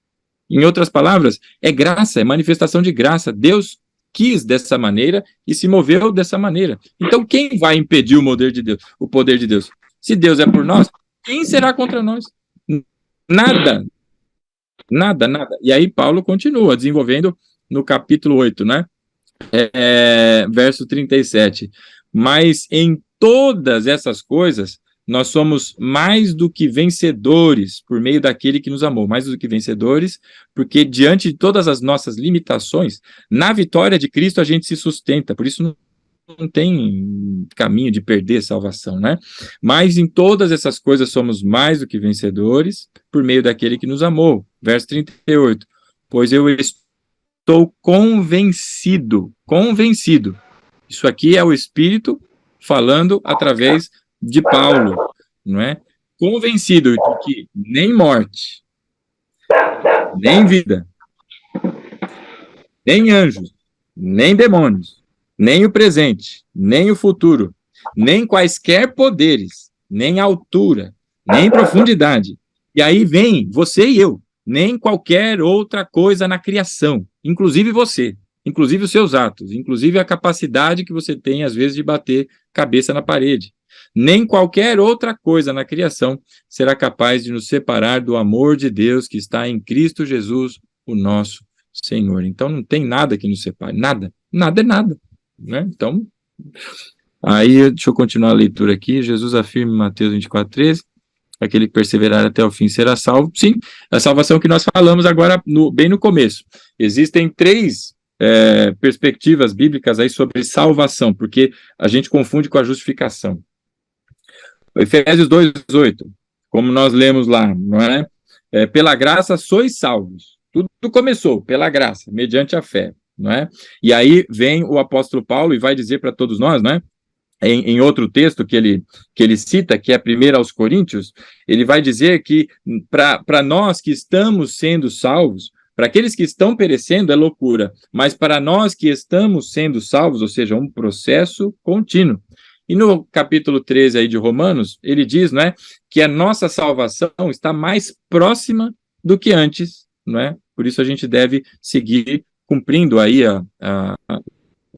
Em outras palavras, é graça, é manifestação de graça. Deus quis dessa maneira e se moveu dessa maneira. Então, quem vai impedir o poder de Deus? O poder de Deus? Se Deus é por nós, quem será contra nós? Nada. Nada, nada. E aí Paulo continua desenvolvendo no capítulo 8, né? Verso 37. Mas em todas essas coisas nós somos mais do que vencedores por meio daquele que nos amou, mais do que vencedores, porque diante de todas as nossas limitações, na vitória de Cristo a gente se sustenta, por isso não tem caminho de perder salvação, né? Mas em todas essas coisas somos mais do que vencedores por meio daquele que nos amou. Verso 38. Pois eu estou convencido. Isso aqui é o Espírito falando através de Paulo, não é? Convencido de que nem morte, nem vida, nem anjos, nem demônios, nem o presente, nem o futuro, nem quaisquer poderes, nem altura, nem profundidade. E aí vem você e eu, nem qualquer outra coisa na criação, inclusive você, inclusive os seus atos, inclusive a capacidade que você tem, às vezes, de bater cabeça na parede. Nem qualquer outra coisa na criação será capaz de nos separar do amor de Deus que está em Cristo Jesus, o nosso Senhor. Então não tem nada que nos separe, nada é nada, né? Então, aí deixa eu continuar a leitura aqui. Jesus afirma em Mateus 24:13, aquele que perseverar até o fim será salvo. Sim, a salvação que nós falamos agora bem no começo. Existem três perspectivas bíblicas aí sobre salvação, porque a gente confunde com a justificação. Efésios 2:8, como nós lemos lá, não é? Pela graça sois salvos. Tudo começou pela graça, mediante a fé, não é? E aí vem o apóstolo Paulo e vai dizer para todos nós, não é? Em outro texto que ele cita, que é 1 aos Coríntios, ele vai dizer que para nós que estamos sendo salvos, para aqueles que estão perecendo é loucura, mas para nós que estamos sendo salvos, ou seja, um processo contínuo. E no capítulo 13 aí de Romanos, ele diz, não é, que a nossa salvação está mais próxima do que antes, não é? Por isso a gente deve seguir cumprindo aí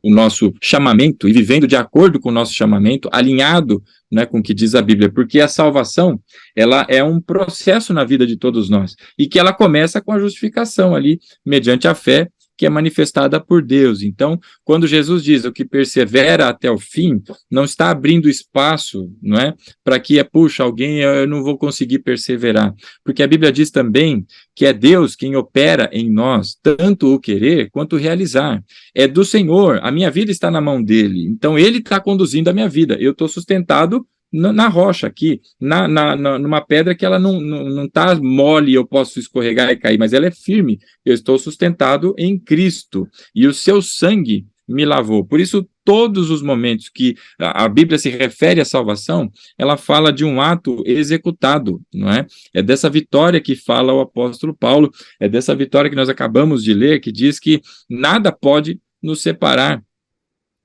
o nosso chamamento e vivendo de acordo com o nosso chamamento, alinhado, né, com o que diz a Bíblia, porque a salvação, ela é um processo na vida de todos nós, e que ela começa com a justificação ali, mediante a fé, que é manifestada por Deus. Então, quando Jesus diz o que persevera até o fim, não está abrindo espaço, não é, para que, puxa, alguém, eu não vou conseguir perseverar, porque a Bíblia diz também que é Deus quem opera em nós, tanto o querer quanto o realizar. É do Senhor, a minha vida está na mão dele, então ele está conduzindo a minha vida, eu estou sustentado na rocha aqui, numa pedra que ela não está mole, eu posso escorregar e cair, mas ela é firme, eu estou sustentado em Cristo, e o seu sangue me lavou. Por isso, todos os momentos que a Bíblia se refere à salvação, ela fala de um ato executado, não é? É dessa vitória que fala o apóstolo Paulo, é dessa vitória que nós acabamos de ler, que diz que nada pode nos separar,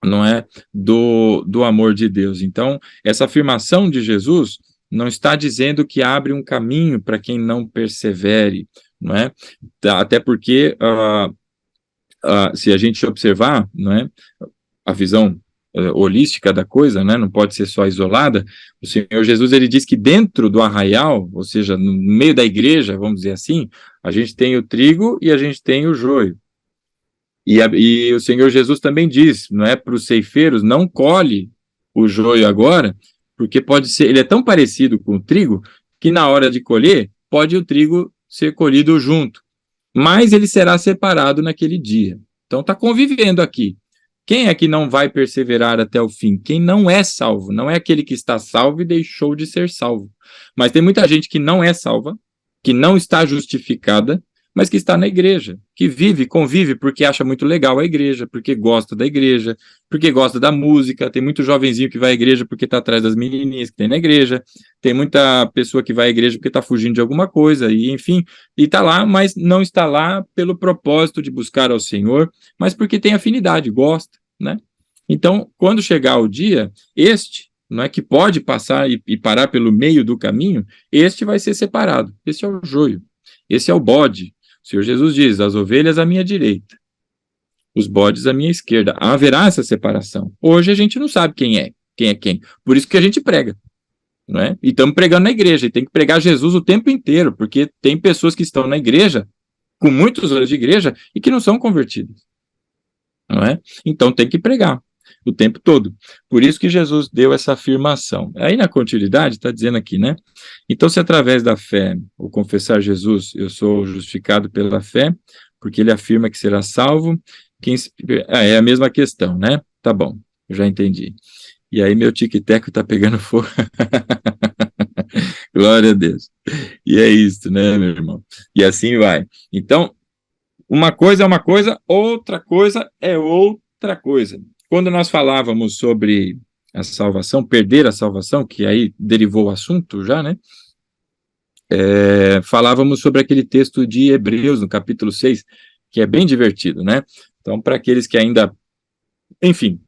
não é, do amor de Deus. Então, essa afirmação de Jesus não está dizendo que abre um caminho para quem não persevere, não é? Até porque, se a gente observar, não é, a visão holística da coisa, né, não pode ser só isolada, o Senhor Jesus, ele diz que dentro do arraial, ou seja, no meio da igreja, vamos dizer assim, a gente tem o trigo e a gente tem o joio. E o Senhor Jesus também diz, não é, para os ceifeiros, não colhe o joio agora, porque pode ser, ele é tão parecido com o trigo, que na hora de colher, pode o trigo ser colhido junto, mas ele será separado naquele dia. Então está convivendo aqui. Quem é que não vai perseverar até o fim? Quem não é salvo, não é aquele que está salvo e deixou de ser salvo. Mas tem muita gente que não é salva, que não está justificada, mas que está na igreja, que vive, convive porque acha muito legal a igreja, porque gosta da igreja, porque gosta da música. Tem muito jovenzinho que vai à igreja porque está atrás das menininhas que tem na igreja, tem muita pessoa que vai à igreja porque está fugindo de alguma coisa, e enfim, e está lá, mas não está lá pelo propósito de buscar ao Senhor, mas porque tem afinidade, gosta, né? Então, quando chegar o dia, não é, que pode passar e parar pelo meio do caminho, este vai ser separado. Esse é o joio, esse é o bode. O Senhor Jesus diz, as ovelhas à minha direita, os bodes à minha esquerda. Haverá essa separação. Hoje a gente não sabe quem é quem. Por isso que a gente prega, não é? E estamos pregando na igreja, e tem que pregar Jesus o tempo inteiro, porque tem pessoas que estão na igreja, com muitos anos de igreja, e que não são convertidas, não é? Então tem que pregar. o tempo todo. Por isso que Jesus deu essa afirmação. Aí na continuidade está dizendo aqui, né? Então, se através da fé, ou confessar Jesus, eu sou justificado pela fé, porque ele afirma que será salvo, é a mesma questão, né? Tá bom, eu já entendi. E aí meu tic-teco tá pegando fogo. Glória a Deus. E é isso, né, meu irmão? E assim vai. Então, uma coisa é uma coisa, outra coisa é outra coisa. Quando nós falávamos sobre a salvação, perder a salvação, que aí derivou o assunto já, né? Falávamos sobre aquele texto de Hebreus, no capítulo 6, que é bem divertido, né? Então, para aqueles que ainda, enfim,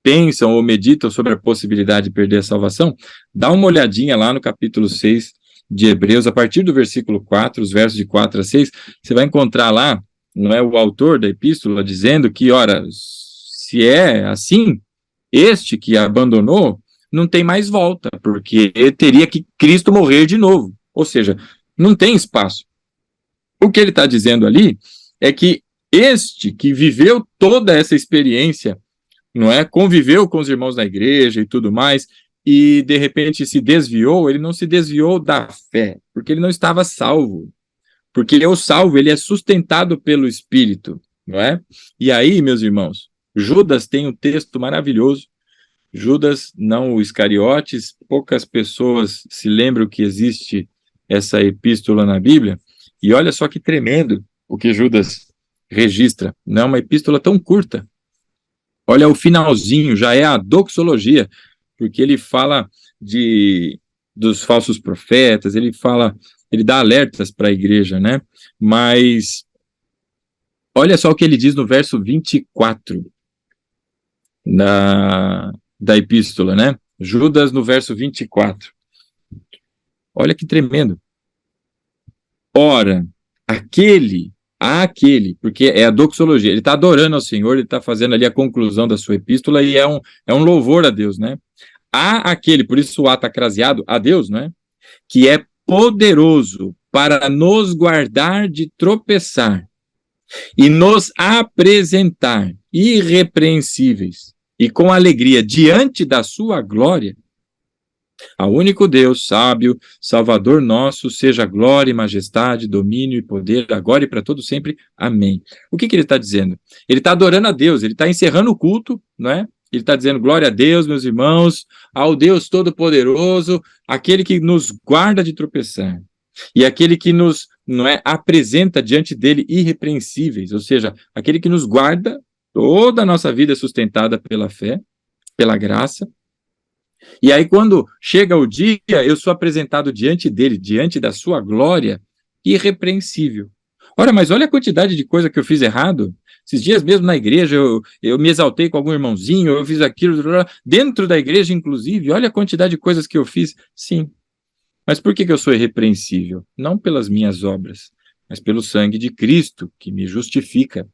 pensam ou meditam sobre a possibilidade de perder a salvação, dá uma olhadinha lá no capítulo 6 de Hebreus, a partir do versículo 4, os versos de 4 a 6, você vai encontrar lá, não é, o autor da epístola dizendo que, ora, se é assim, este que abandonou não tem mais volta, porque teria que Cristo morrer de novo, ou seja, não tem espaço. O que ele está dizendo ali é que este que viveu toda essa experiência, não é? Conviveu com os irmãos da igreja e tudo mais, e de repente se desviou, ele não se desviou da fé, porque ele não estava salvo. Porque o salvo, ele é sustentado pelo Espírito, não é? E aí, meus irmãos, Judas tem um texto maravilhoso. Judas, não o Iscariotes, poucas pessoas se lembram que existe essa epístola na Bíblia, e olha só que tremendo o que Judas registra. Não é uma epístola tão curta. Olha o finalzinho, já é a doxologia, porque ele fala dos falsos profetas, ele dá alertas para a igreja, né? Mas olha só o que ele diz no verso 24 da epístola, né? Judas no verso 24. Olha que tremendo. Ora, aquele, porque é a doxologia, ele está adorando ao Senhor, ele está fazendo ali a conclusão da sua epístola e é um louvor a Deus, né? Há aquele, por isso o A está craseado, a Deus, né? Que é poderoso para nos guardar de tropeçar e nos apresentar irrepreensíveis e com alegria diante da sua glória. Ao único Deus, sábio, Salvador nosso, seja glória, majestade, domínio e poder, agora e para todo sempre. Amém. O que ele está dizendo? Ele está adorando a Deus, ele está encerrando o culto, não é? Ele está dizendo glória a Deus, meus irmãos, ao Deus Todo-Poderoso, aquele que nos guarda de tropeçar. E aquele que nos, não é, apresenta diante dele irrepreensíveis, ou seja, aquele que nos guarda, toda a nossa vida é sustentada pela fé, pela graça. E aí, quando chega o dia, eu sou apresentado diante dele, diante da sua glória, irrepreensível. Ora, mas olha a quantidade de coisa que eu fiz errado. Esses dias mesmo na igreja, eu me exaltei com algum irmãozinho, eu fiz aquilo, dentro da igreja, inclusive, olha a quantidade de coisas que eu fiz. Sim. Mas por que eu sou irrepreensível? Não pelas minhas obras, mas pelo sangue de Cristo, que me justifica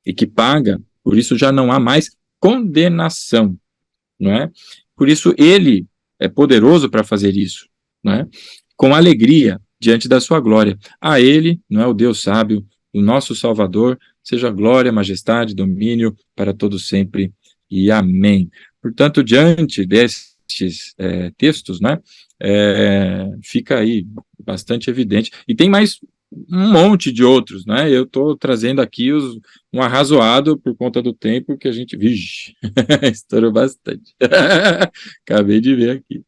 e que paga. Por isso já não há mais condenação, não é? Por isso ele é poderoso para fazer isso, não é? Com alegria diante da sua glória. A ele, não é, o Deus sábio, o nosso Salvador, seja glória, majestade, domínio para todos sempre e amém. Portanto, diante destes textos, né, fica aí bastante evidente. E tem mais um monte de outros, né? Eu estou trazendo aqui um arrazoado por conta do tempo que a gente... Vixe, estourou bastante. Acabei de ver aqui.